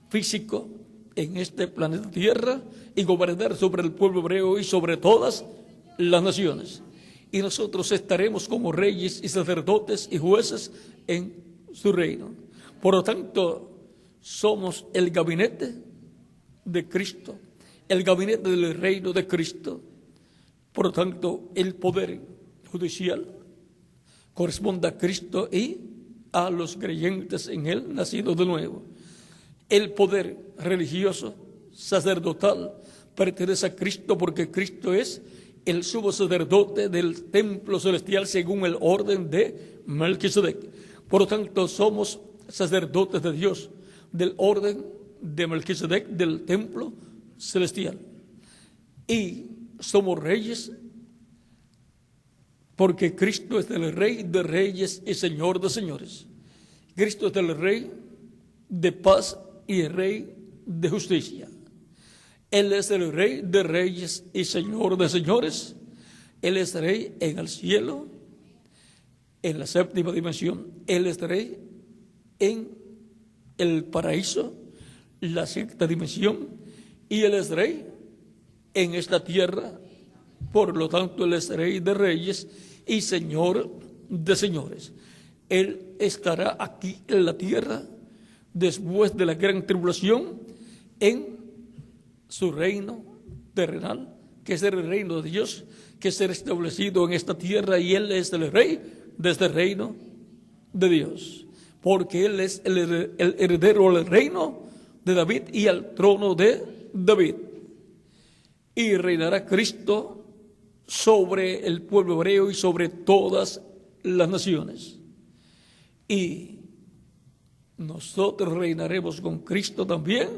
físico en este planeta Tierra y gobernar sobre el pueblo hebreo y sobre todas las naciones. Y nosotros estaremos como reyes y sacerdotes y jueces en su reino. Por lo tanto, somos el gabinete de Cristo, el gabinete del reino de Cristo. Por lo tanto, el poder judicial corresponde a Cristo y a los creyentes en Él, nacidos de nuevo. El poder religioso, sacerdotal, pertenece a Cristo porque Cristo es el sumo sacerdote del templo celestial según el orden de Melquisedec. Por lo tanto, somos sacerdotes de Dios del orden de Melquisedec del templo celestial. Y somos reyes porque Cristo es el Rey de reyes y Señor de señores. Cristo es el Rey de paz y el Rey de justicia. Él es el Rey de reyes y Señor de señores. Él es Rey en el cielo, en la séptima dimensión. Él es Rey en el paraíso, la sexta dimensión. Y Él es Rey en esta tierra. Por lo tanto, Él es Rey de reyes y Señor de señores. Él estará aquí en la tierra después de la gran tribulación en su reino terrenal, que es el reino de Dios, que será establecido en esta tierra, y Él es el Rey de este reino de Dios, porque Él es el heredero del reino de David y al trono de David. y reinará Cristo sobre el pueblo hebreo y sobre todas las naciones. Y nosotros reinaremos con Cristo también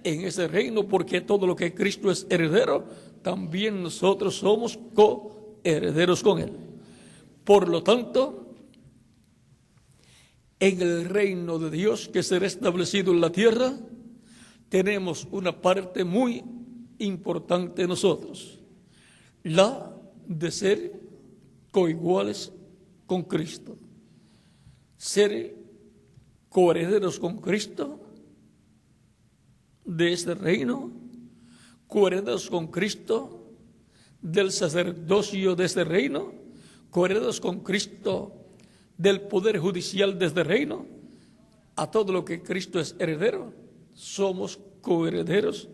en ese reino, porque todo lo que Cristo es heredero, también nosotros somos coherederos con Él. Por lo tanto, en el reino de Dios que será establecido en la tierra, tenemos una parte muy importante nosotros, la de ser coiguales con Cristo, ser coherederos con Cristo de este reino, coherederos con Cristo del sacerdocio de este reino, coherederos con Cristo del poder judicial de este reino. A todo lo que Cristo es heredero, somos coherederos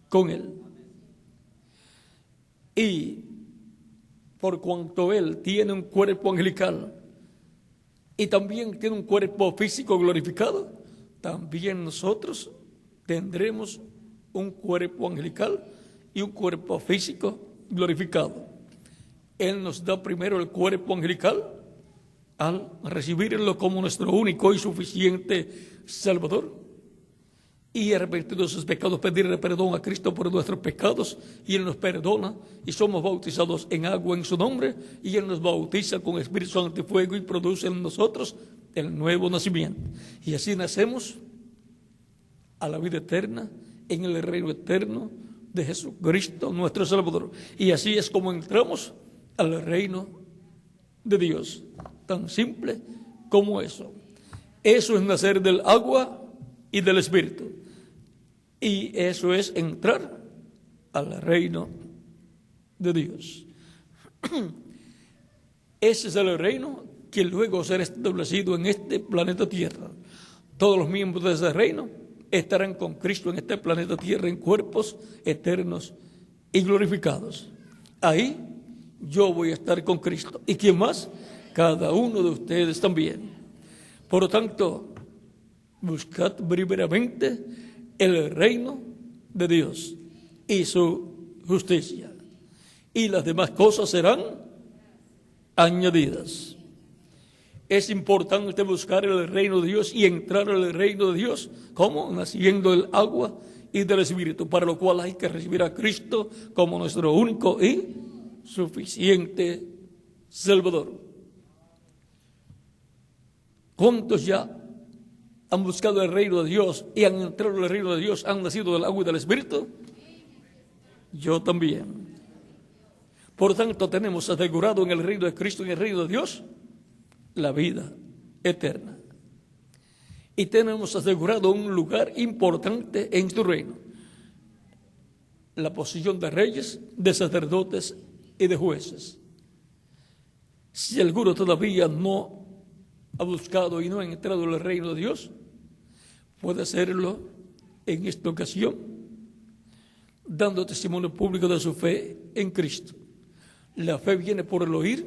con Él. Y por cuanto Él tiene un cuerpo angelical y también tiene un cuerpo físico glorificado, también nosotros tendremos un cuerpo angelical y un cuerpo físico glorificado. Él nos da primero el cuerpo angelical al recibirlo como nuestro único y suficiente Salvador, y arrepentidos de sus pecados, pedirle perdón a Cristo por nuestros pecados, y Él nos perdona, y somos bautizados en agua en su nombre, y Él nos bautiza con Espíritu Santo y fuego, y produce en nosotros el nuevo nacimiento. Y así nacemos a la vida eterna, en el reino eterno de Jesucristo, nuestro Salvador. Y así es como entramos al reino de Dios. Tan simple como eso. Eso es nacer del agua y del Espíritu. Y eso es entrar al reino de Dios. Ese es el reino que luego será establecido en este planeta Tierra. Todos los miembros de ese reino estarán con Cristo en este planeta Tierra en cuerpos eternos y glorificados. Ahí yo voy a estar con Cristo. ¿Y quién más? Cada uno de ustedes también. Por lo tanto, buscad primeramente el reino de Dios y su justicia, y las demás cosas serán añadidas. Es importante buscar el reino de Dios y entrar al reino de Dios. ¿Cómo? Naciendo del agua y del Espíritu, para lo cual hay que recibir a Cristo como nuestro único y suficiente Salvador. ¿Cuántos ya han buscado el reino de Dios y han entrado en el reino de Dios, han nacido del agua y del Espíritu? Yo también. Por tanto, tenemos asegurado en el reino de Cristo, en el reino de Dios, la vida eterna. Y tenemos asegurado un lugar importante en su reino, la posición de reyes, de sacerdotes y de jueces. Si alguno todavía no ha buscado y no ha entrado en el reino de Dios, puede hacerlo en esta ocasión, dando testimonio público de su fe en Cristo. La fe viene por el oír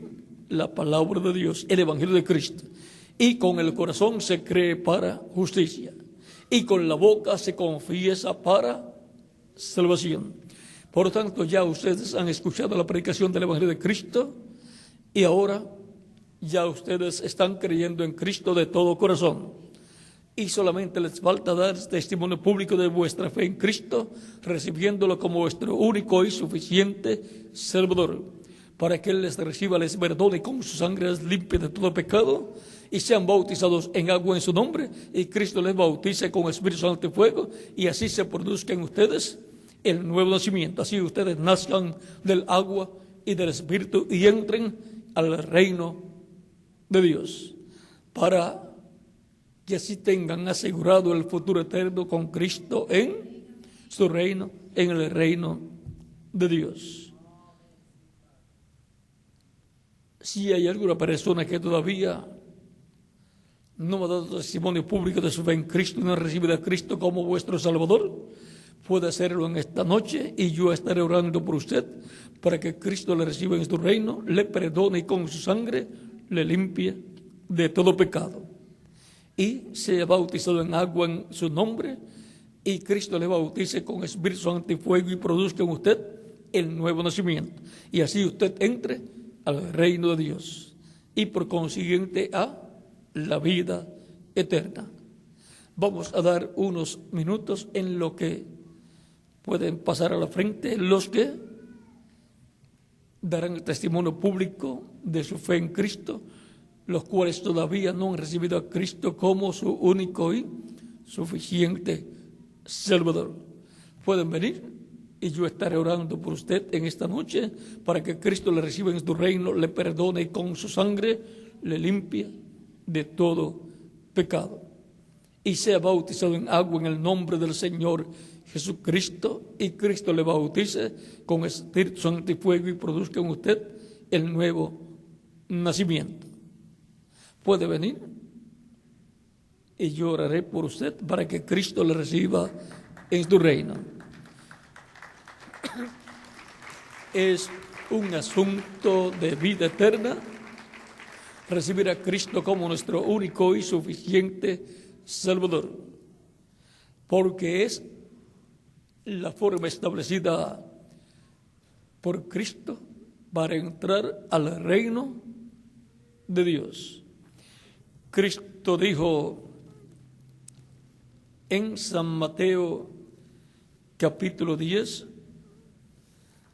la palabra de Dios, el Evangelio de Cristo, y con el corazón se cree para justicia, y con la boca se confiesa para salvación. Por lo tanto, ya ustedes han escuchado la predicación del Evangelio de Cristo, y ahora ya ustedes están creyendo en Cristo de todo corazón. Y solamente les falta dar testimonio público de vuestra fe en Cristo, recibiéndolo como vuestro único y suficiente Salvador, para que Él les reciba, les perdone y con su sangre les limpie de todo pecado, y sean bautizados en agua en su nombre, y Cristo les bautice con Espíritu Santo y fuego, y así se produzca en ustedes el nuevo nacimiento. Así ustedes nazcan del agua y del Espíritu y entren al reino de Dios, para que así tengan asegurado el futuro eterno con Cristo en su reino, en el reino de Dios. Si hay alguna persona que todavía no ha dado testimonio público de su fe en Cristo y no ha recibido a Cristo como vuestro Salvador, puede hacerlo en esta noche, y yo estaré orando por usted para que Cristo le reciba en su reino, le perdone y con su sangre le limpie de todo pecado. Y sea bautizado en agua en su nombre, y Cristo le bautice con Espíritu Santo y fuego, y produzca en usted el nuevo nacimiento. Y así usted entre al reino de Dios y por consiguiente a la vida eterna. Vamos a dar unos minutos en lo que pueden pasar a la frente los que darán el testimonio público de su fe en Cristo, los cuales todavía no han recibido a Cristo como su único y suficiente Salvador. Pueden venir y yo estaré orando por usted en esta noche para que Cristo le reciba en su reino, le perdone y con su sangre le limpie de todo pecado y sea bautizado en agua en el nombre del Señor Jesucristo, y Cristo le bautice con Espíritu Santo y fuego y produzca en usted el nuevo nacimiento. Puede venir y yo oraré por usted para que Cristo le reciba en su reino. Es un asunto de vida eterna recibir a Cristo como nuestro único y suficiente Salvador, porque es la forma establecida por Cristo para entrar al reino de Dios. Cristo dijo en San Mateo capítulo 10,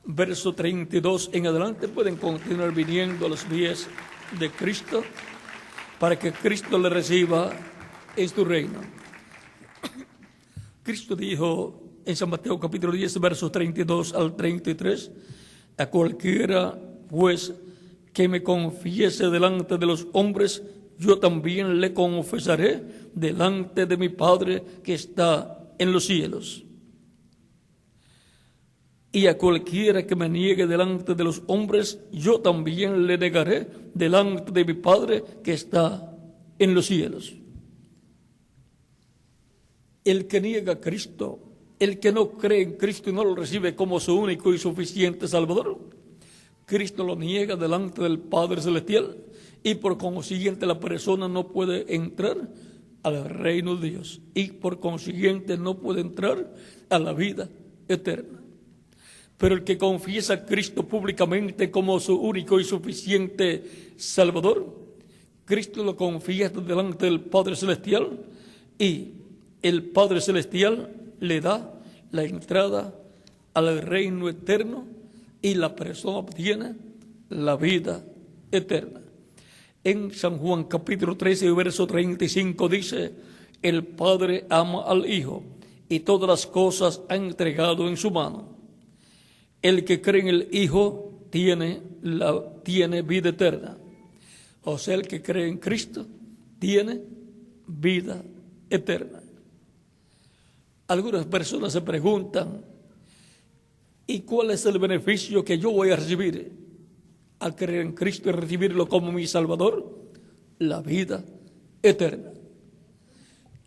verso 32 en adelante, pueden continuar viniendo a los pies de Cristo para que Cristo le reciba en su reino. Cristo dijo en San Mateo capítulo 10, versos 32 al 33, a cualquiera pues que me confiese delante de los hombres, yo también le confesaré delante de mi Padre que está en los cielos. Y a cualquiera que me niegue delante de los hombres, yo también le negaré delante de mi Padre que está en los cielos. El que niega a Cristo, el que no cree en Cristo y no lo recibe como su único y suficiente Salvador, Cristo lo niega delante del Padre Celestial y por consiguiente la persona no puede entrar al reino de Dios y por consiguiente no puede entrar a la vida eterna. Pero el que confiesa a Cristo públicamente como su único y suficiente Salvador, Cristo lo confiesa delante del Padre Celestial y el Padre Celestial le da la entrada al reino eterno y la persona obtiene la vida eterna. En San Juan capítulo 13, verso 35 dice, el Padre ama al Hijo y todas las cosas ha entregado en su mano. El que cree en el Hijo tiene vida eterna. O sea, el que cree en Cristo tiene vida eterna. Algunas personas se preguntan, ¿y cuál es el beneficio que yo voy a recibir al creer en Cristo y recibirlo como mi Salvador? La vida eterna.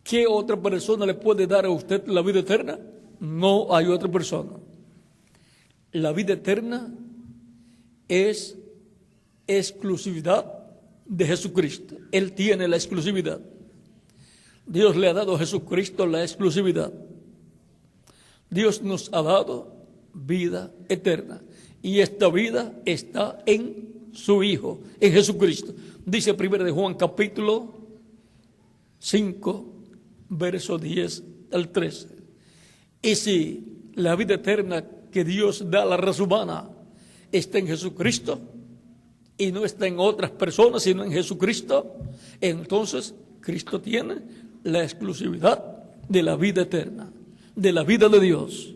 ¿Qué otra persona le puede dar a usted la vida eterna? No hay otra persona. La vida eterna es exclusividad de Jesucristo. Él tiene la exclusividad. Dios le ha dado a Jesucristo la exclusividad. Dios nos ha dado vida eterna. Y esta vida está en su Hijo, en Jesucristo. Dice 1 de Juan capítulo 5, verso 10 al 13. Y si la vida eterna que Dios da a la raza humana está en Jesucristo y no está en otras personas, sino en Jesucristo, entonces Cristo tiene la exclusividad de la vida eterna, de la vida de Dios,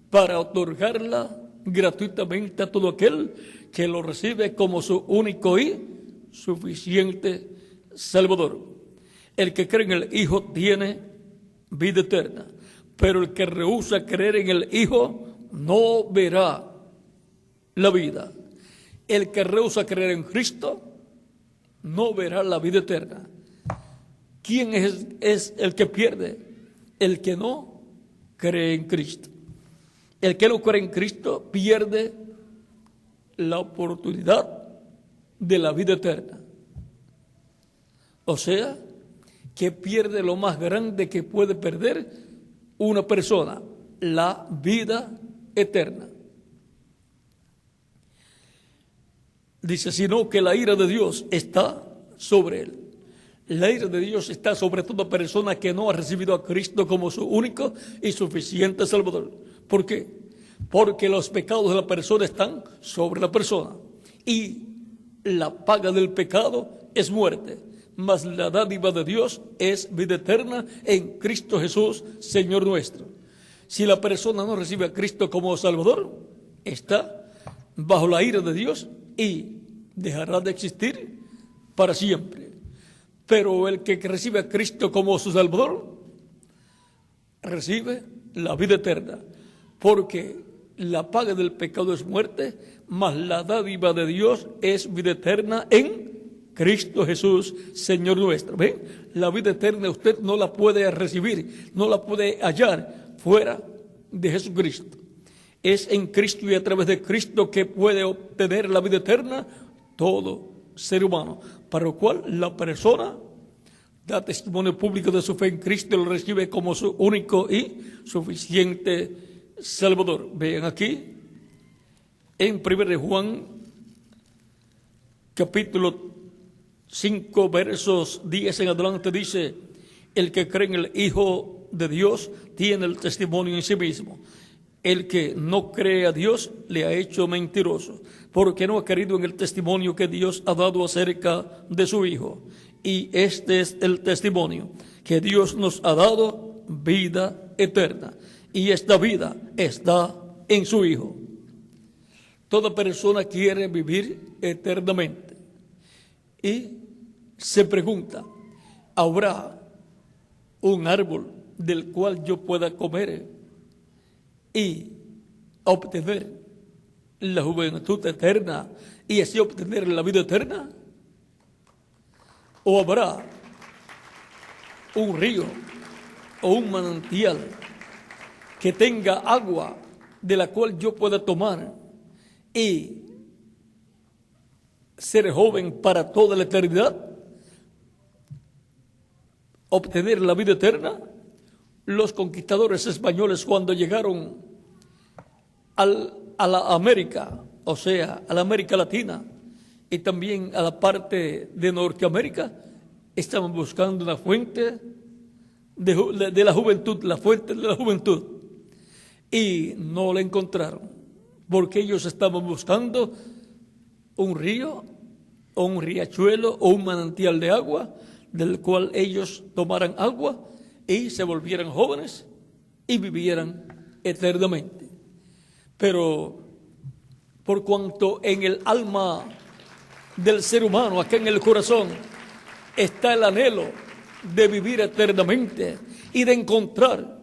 para otorgarla gratuitamente a todo aquel que lo recibe como su único y suficiente Salvador. El que cree en el Hijo tiene vida eterna, pero el que rehúsa creer en el Hijo no verá la vida. El que rehúsa creer en Cristo no verá la vida eterna. ¿Quién es el que pierde? El que no cree en Cristo. El que no cree en Cristo pierde la oportunidad de la vida eterna. O sea, que pierde lo más grande que puede perder una persona, la vida eterna. Dice, sino que la ira de Dios está sobre él. La ira de Dios está sobre toda persona que no ha recibido a Cristo como su único y suficiente Salvador. ¿Por qué? Porque los pecados de la persona están sobre la persona. Y la paga del pecado es muerte. Mas la dádiva de Dios es vida eterna en Cristo Jesús, Señor nuestro. Si la persona no recibe a Cristo como Salvador, está bajo la ira de Dios y dejará de existir para siempre. Pero el que recibe a Cristo como su Salvador, recibe la vida eterna, porque la paga del pecado es muerte, mas la dádiva de Dios es vida eterna en Cristo Jesús, Señor nuestro. ¿Ven? La vida eterna usted no la puede recibir, no la puede hallar fuera de Jesucristo. Es en Cristo y a través de Cristo que puede obtener la vida eterna todo ser humano, para lo cual la persona da testimonio público de su fe en Cristo y lo recibe como su único y suficiente Salvador. Vean aquí en 1 Juan capítulo 5 versos 10 en adelante, dice: el que cree en el Hijo de Dios tiene el testimonio en sí mismo. El que no cree a Dios le ha hecho mentiroso, porque no ha creído en el testimonio que Dios ha dado acerca de su Hijo. Y este es el testimonio, que Dios nos ha dado vida eterna, y esta vida está en su Hijo. Toda persona quiere vivir eternamente y se pregunta: ¿habrá un árbol del cual yo pueda comer y obtener la juventud eterna y así obtener la vida eterna? ¿O habrá un río o un manantial que tenga agua de la cual yo pueda tomar y ser joven para toda la eternidad, obtener la vida eterna? Los conquistadores españoles, cuando llegaron a la América, o sea, a la América Latina y también a la parte de Norteamérica, estaban buscando una fuente de la juventud, la fuente de la juventud, y no la encontraron, porque ellos estaban buscando un río o un riachuelo o un manantial de agua del cual ellos tomaran agua y se volvieran jóvenes y vivieran eternamente. Pero por cuanto en el alma del ser humano, acá en el corazón, está el anhelo de vivir eternamente y de encontrar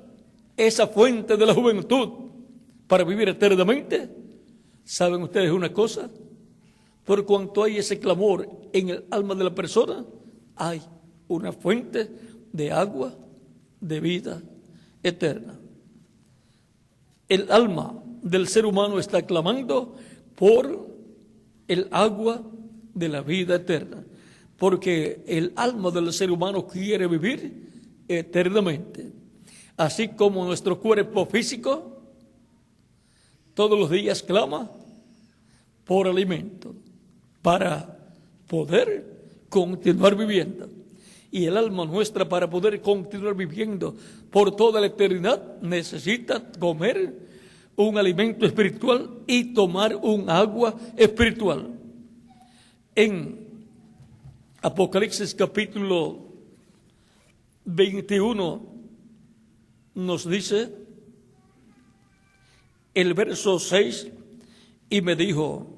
esa fuente de la juventud para vivir eternamente, ¿saben ustedes una cosa? Por cuanto hay ese clamor en el alma de la persona, hay una fuente de agua de vida eterna. El alma del ser humano está clamando por el agua de la vida eterna, porque el alma del ser humano quiere vivir eternamente. Así como nuestro cuerpo físico todos los días clama por alimento para poder continuar viviendo. Y el alma nuestra, para poder continuar viviendo por toda la eternidad, necesita comer un alimento espiritual y tomar un agua espiritual. En Apocalipsis capítulo 21 nos dice el verso 6: y me dijo,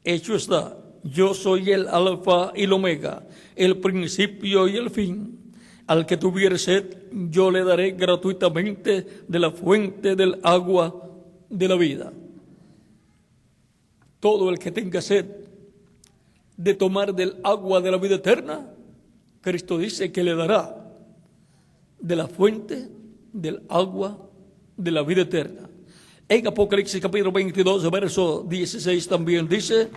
hecho está, yo soy el alfa y el omega, el principio y el fin. Al que tuviere sed, yo le daré gratuitamente de la fuente del agua de la vida. Todo el que tenga sed de tomar del agua de la vida eterna, Cristo dice que le dará de la fuente del agua de la vida eterna. En Apocalipsis capítulo 22, verso 16 también dice,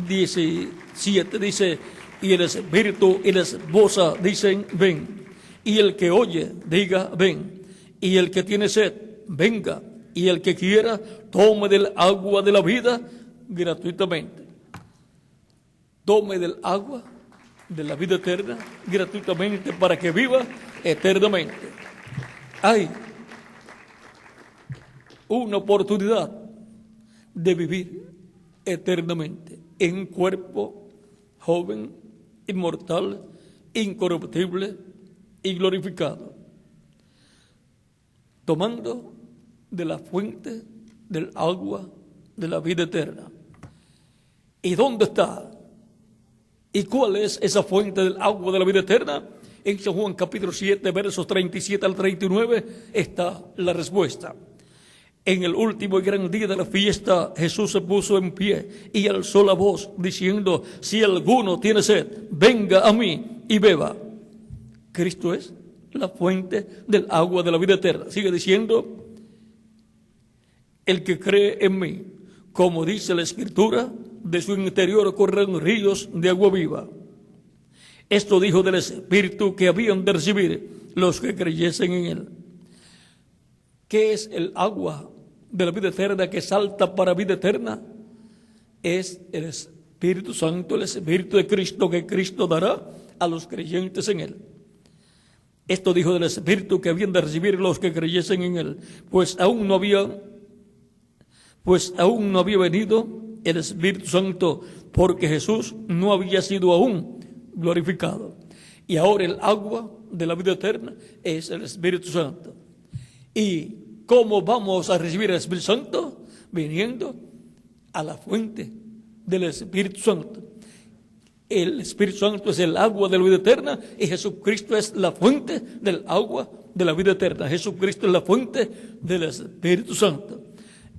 17 dice, y el espíritu y la esposa dicen, ven. Y el que oye, diga, ven. Y el que tiene sed, venga. Y el que quiera, tome del agua de la vida gratuitamente. tome del agua de la vida eterna gratuitamente para que viva eternamente. Hay una oportunidad de vivir eternamente en un cuerpo joven, inmortal, incorruptible y glorificado, tomando de la fuente del agua de la vida eterna. ¿Y dónde está? ¿Y cuál es esa fuente del agua de la vida eterna? En San Juan capítulo 7, versos 37 al 39 está la respuesta. En el último y gran día de la fiesta, Jesús se puso en pie y alzó la voz diciendo: si alguno tiene sed, venga a mí y beba. Cristo es la fuente del agua de la vida eterna. Sigue diciendo: el que cree en mí, como dice la Escritura, de su interior corren ríos de agua viva. Esto dijo del Espíritu que habían de recibir los que creyesen en él. ¿Qué es el agua de la vida eterna que salta para vida eterna? Es el Espíritu Santo, el Espíritu de Cristo que Cristo dará a los creyentes en él. Esto dijo del Espíritu que habían de recibir los que creyesen en él, pues aún no había venido el Espíritu Santo, porque Jesús no había sido aún glorificado. Y ahora el agua de la vida eterna es el Espíritu Santo. ¿Y cómo vamos a recibir el Espíritu Santo? Viniendo a la fuente del Espíritu Santo. El Espíritu Santo es el agua de la vida eterna y Jesucristo es la fuente del agua de la vida eterna. Jesucristo es la fuente del Espíritu Santo.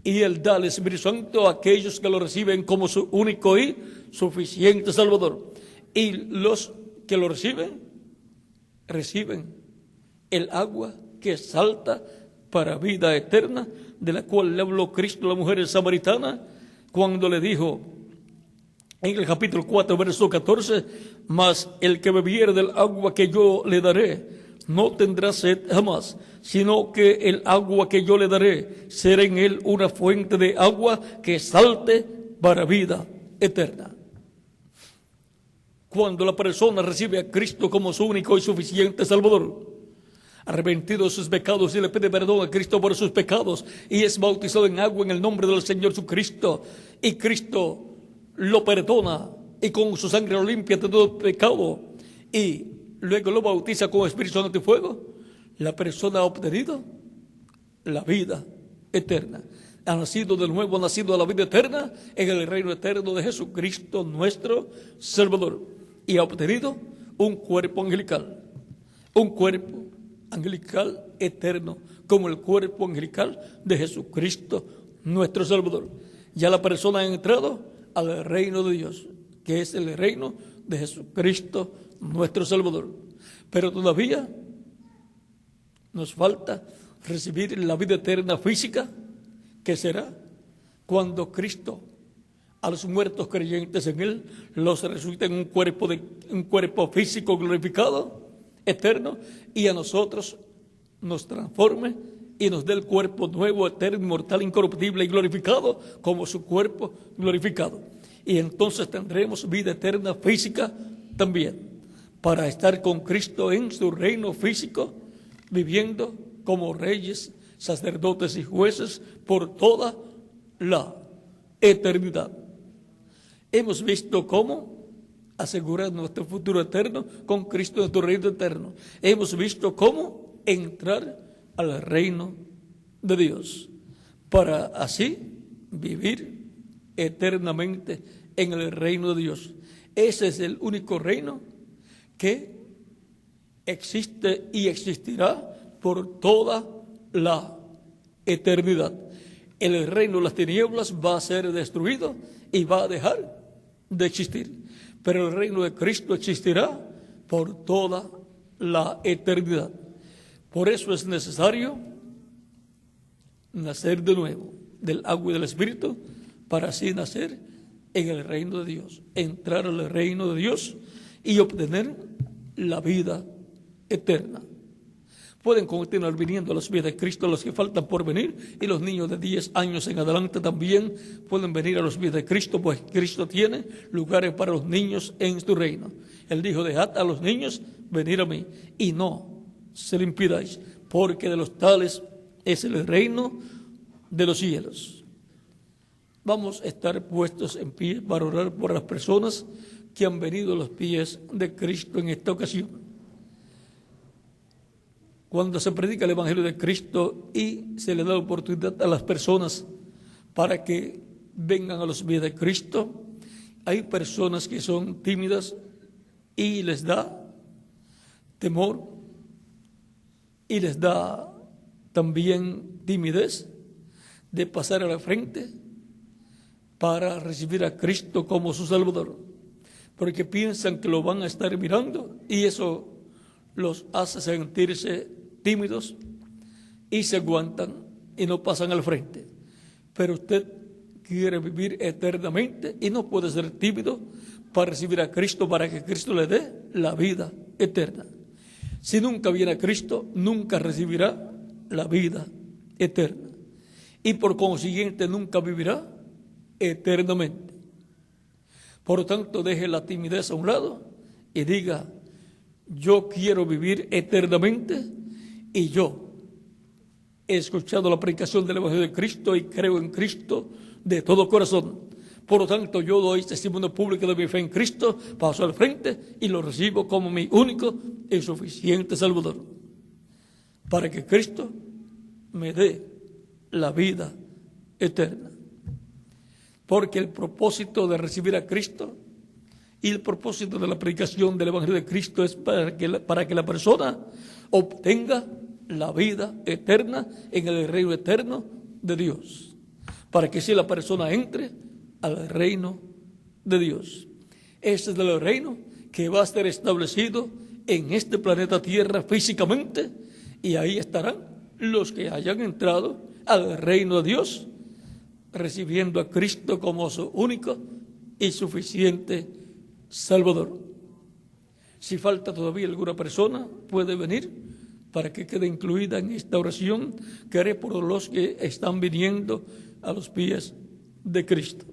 Y Él da el Espíritu Santo a aquellos que lo reciben como su único y suficiente Salvador. Y los que lo reciben el agua que salta para vida eterna, de la cual le habló Cristo a la mujer samaritana cuando le dijo en el capítulo 4, verso 14: mas el que bebiere del agua que yo le daré no tendrá sed jamás, sino que el agua que yo le daré será en él una fuente de agua que salte para vida eterna. Cuando la persona recibe a Cristo como su único y suficiente Salvador, arrepentido de sus pecados y le pide perdón a Cristo por sus pecados y es bautizado en agua en el nombre del Señor Jesucristo, y Cristo lo perdona y con su sangre lo limpia de todo pecado, y luego lo bautiza con Espíritu Santo y fuego, la persona ha obtenido la vida eterna. Ha nacido de nuevo, ha nacido a la vida eterna en el reino eterno de Jesucristo nuestro Salvador, y ha obtenido un cuerpo angelical eterno, como el cuerpo angelical de Jesucristo nuestro Salvador. Ya la persona ha entrado al reino de Dios, que es el reino de Jesucristo nuestro Salvador. Pero todavía nos falta recibir la vida eterna física, que será cuando Cristo a los muertos creyentes en él los resucita en un cuerpo físico glorificado, eterno, y a nosotros nos transforme y nos dé el cuerpo nuevo, eterno, inmortal, incorruptible y glorificado como su cuerpo glorificado. Y entonces tendremos vida eterna física también, para estar con Cristo en su reino físico, viviendo como reyes, sacerdotes y jueces por toda la eternidad. Hemos visto cómo asegurar nuestro futuro eterno con Cristo en nuestro reino eterno. Hemos visto cómo entrar al reino de Dios, para así vivir eternamente en el reino de Dios. Ese es el único reino que existe y existirá por toda la eternidad. El reino de las tinieblas va a ser destruido y va a dejar de existir, pero el reino de Cristo existirá por toda la eternidad. Por eso es necesario nacer de nuevo del agua y del Espíritu, para así nacer en el reino de Dios, entrar al reino de Dios y obtener la vida eterna. pueden continuar viniendo a los pies de Cristo los que faltan por venir, y los niños de 10 años en adelante también pueden venir a los pies de Cristo, pues Cristo tiene lugares para los niños en su reino. Él dijo: dejad a los niños venir a mí, y no se lo impidáis, porque de los tales es el reino de los cielos. Vamos a estar puestos en pie para orar por las personas que han venido a los pies de Cristo en esta ocasión. Cuando se predica el Evangelio de Cristo y se le da la oportunidad a las personas para que vengan a los pies de Cristo, hay personas que son tímidas y les da temor y les da también timidez de pasar a la frente para recibir a Cristo como su Salvador, porque piensan que lo van a estar mirando y eso los hace sentirse tímidos y se aguantan y no pasan al frente. Pero usted quiere vivir eternamente y no puede ser tímido para recibir a Cristo, para que Cristo le dé la vida eterna. Si nunca viene a Cristo, nunca recibirá la vida eterna y por consiguiente nunca vivirá eternamente. Por lo tanto, deje la timidez a un lado y diga: yo quiero vivir eternamente y yo he escuchado la predicación del Evangelio de Cristo y creo en Cristo de todo corazón. Por lo tanto, yo doy testimonio público de mi fe en Cristo, paso al frente y lo recibo como mi único y suficiente Salvador, para que Cristo me dé la vida eterna. Porque el propósito de recibir a Cristo y el propósito de la predicación del Evangelio de Cristo es para que la persona obtenga la vida eterna en el reino eterno de Dios, para que si la persona entre al reino de Dios. Este es el reino que va a estar establecido en este planeta Tierra físicamente, y ahí estarán los que hayan entrado al reino de Dios, recibiendo a Cristo como su único y suficiente Salvador. Si falta todavía alguna persona, puede venir para que quede incluida en esta oración que haré por los que están viniendo a los pies de Cristo.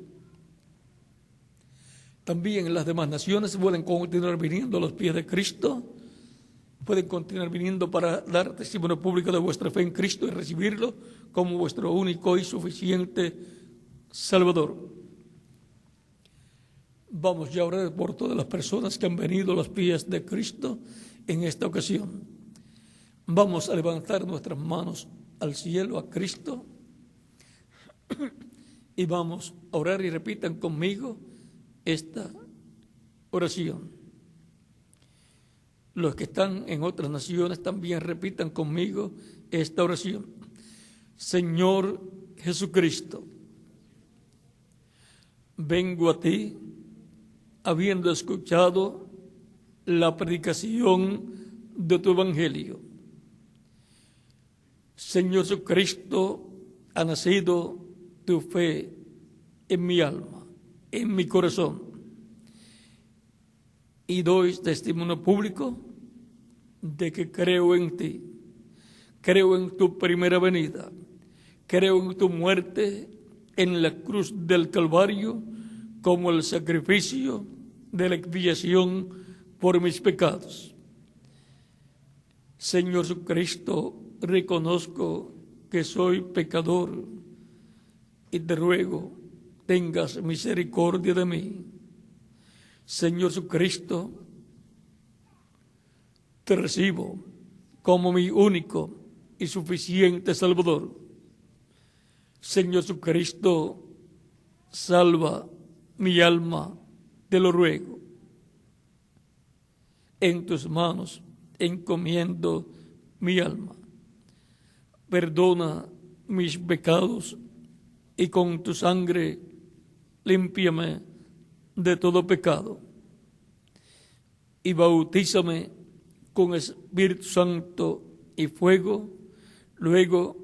También las demás naciones pueden continuar viniendo a los pies de Cristo, pueden continuar viniendo para dar testimonio público de vuestra fe en Cristo y recibirlo como vuestro único y suficiente Salvador. Vamos ya a orar por todas las personas que han venido a los pies de Cristo en esta ocasión. Vamos a levantar nuestras manos al cielo, a Cristo, y vamos a orar, y repitan conmigo esta oración. Los que están en otras naciones también repitan conmigo esta oración. Señor Jesucristo, vengo a ti habiendo escuchado la predicación de tu evangelio. Señor Jesucristo, ha nacido tu fe en mi alma, en mi corazón, y doy testimonio público de que creo en ti, creo en tu primera venida, creo en tu muerte en la cruz del Calvario como el sacrificio de la expiación por mis pecados. Señor Jesucristo, reconozco que soy pecador y te ruego tengas misericordia de mí. Señor Jesucristo, te recibo como mi único y suficiente Salvador. Señor Jesucristo, salva mi alma, te lo ruego. En tus manos encomiendo mi alma. Perdona mis pecados y con tu sangre límpiame de todo pecado. Y bautízame con Espíritu Santo y fuego, luego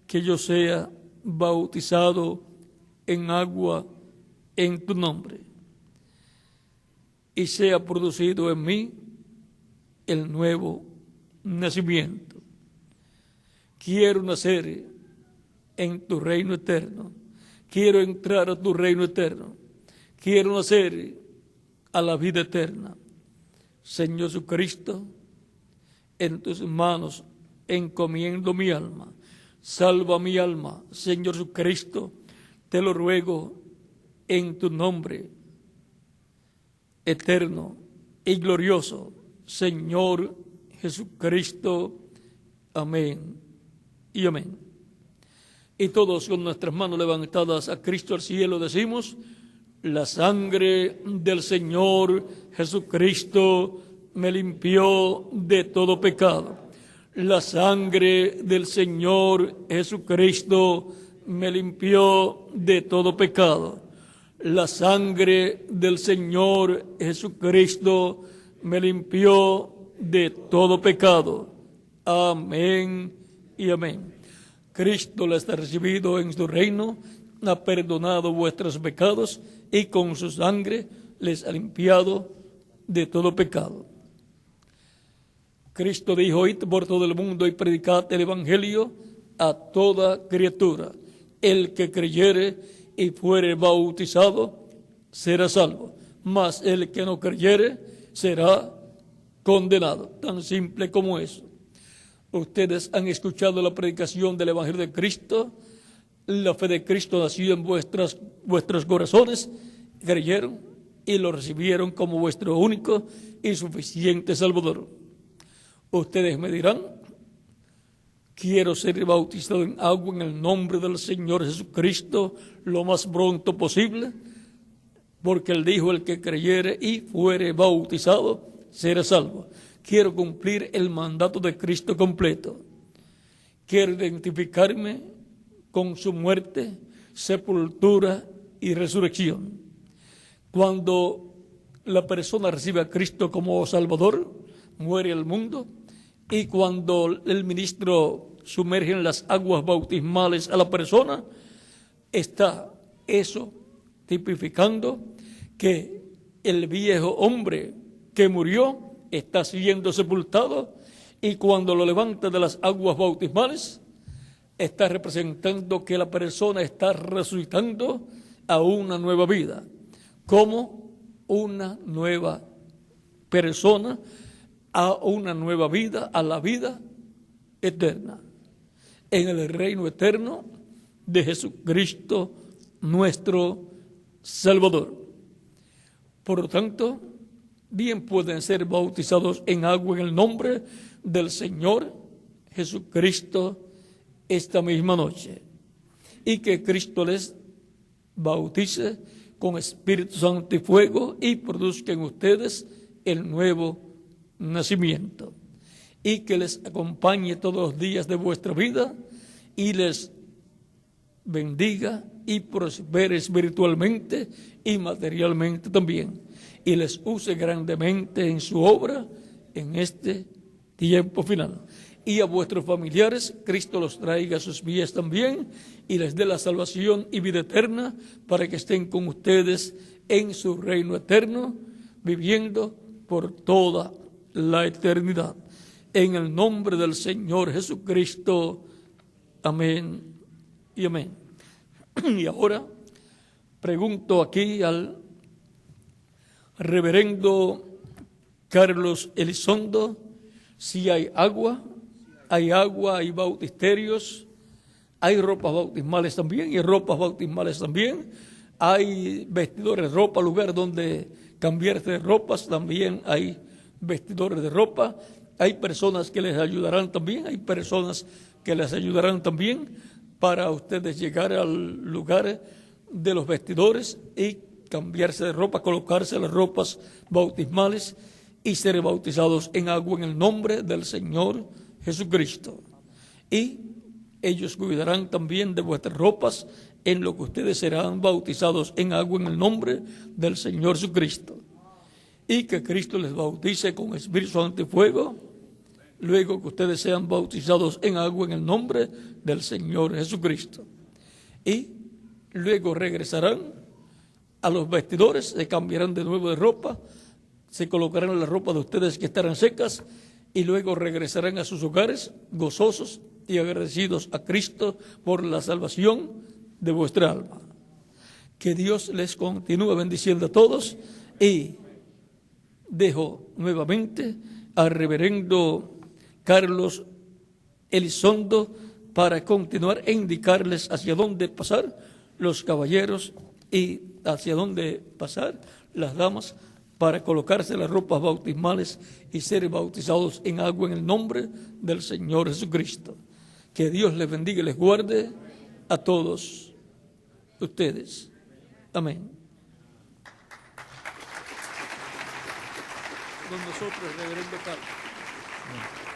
que yo sea bautizado en agua en tu nombre, y sea producido en mí el nuevo nacimiento. quiero nacer en tu reino eterno, quiero entrar a tu reino eterno, quiero nacer a la vida eterna. Señor Jesucristo, en tus manos encomiendo mi alma, salva mi alma, Señor Jesucristo, te lo ruego en tu nombre eterno y glorioso, Señor Jesucristo. Amén y amén. Y todos con nuestras manos levantadas a Cristo al cielo decimos: la sangre del Señor Jesucristo me limpió de todo pecado. La sangre del Señor Jesucristo me limpió de todo pecado. La sangre del Señor Jesucristo me limpió de todo pecado. Amén y amén. Cristo les ha recibido en su reino, ha perdonado vuestros pecados y con su sangre les ha limpiado de todo pecado. Cristo dijo: id por todo el mundo y predicad el evangelio a toda criatura. El que creyere y fuere bautizado será salvo, mas el que no creyere será condenado. Tan simple como eso. Ustedes han escuchado la predicación del evangelio de Cristo, la fe de Cristo nació en vuestros corazones, creyeron y lo recibieron como vuestro único y suficiente Salvador. Ustedes me dirán: quiero ser bautizado en agua en el nombre del Señor Jesucristo lo más pronto posible, porque Él dijo: el que creyere y fuere bautizado será salvo. Quiero cumplir el mandato de Cristo completo. Quiero identificarme con su muerte, sepultura y resurrección. Cuando la persona recibe a Cristo como Salvador, muere el mundo, y cuando el ministro sumerge en las aguas bautismales a la persona, está eso tipificando que el viejo hombre que murió está siendo sepultado, y cuando lo levanta de las aguas bautismales está representando que la persona está resucitando a una nueva vida, como una nueva persona, a una nueva vida, a la vida eterna, en el reino eterno de Jesucristo nuestro Salvador. Por lo tanto, bien pueden ser bautizados en agua en el nombre del Señor Jesucristo esta misma noche, y que Cristo les bautice con Espíritu Santo y fuego y produzca en ustedes el nuevo nacimiento, y que les acompañe todos los días de vuestra vida y les bendiga y prospere espiritualmente y materialmente también, y les use grandemente en su obra en este tiempo final. Y a vuestros familiares Cristo los traiga a sus pies también y les dé la salvación y vida eterna para que estén con ustedes en su reino eterno, viviendo por toda la eternidad. En el nombre del Señor Jesucristo. Amén y amén. Y ahora pregunto aquí al reverendo Carlos Elizondo si hay agua, hay bautisterios, hay ropas bautismales también y ropas bautismales también, hay vestidores de ropa, lugar donde cambiarse de ropas, también hay vestidores de ropa, hay personas que les ayudarán también, para ustedes llegar al lugar de los vestidores y cambiarse de ropa, colocarse las ropas bautismales y ser bautizados en agua en el nombre del Señor Jesucristo. Y ellos cuidarán también de vuestras ropas en lo que ustedes serán bautizados en agua en el nombre del Señor Jesucristo. Y que Cristo les bautice con Espíritu Santo y fuego, luego que ustedes sean bautizados en agua en el nombre del Señor Jesucristo. Y luego regresarán a los vestidores, se cambiarán de nuevo de ropa, se colocarán las ropas de ustedes que estarán secas y luego regresarán a sus hogares gozosos y agradecidos a Cristo por la salvación de vuestra alma. Que Dios les continúe bendiciendo a todos, y dejo nuevamente al reverendo Carlos Elizondo para continuar e indicarles hacia dónde pasar los caballeros y hacia dónde pasar las damas para colocarse las ropas bautismales y ser bautizados en agua en el nombre del Señor Jesucristo. Que Dios les bendiga y les guarde a todos ustedes. Amén. Con nosotros, reverendo Carlos.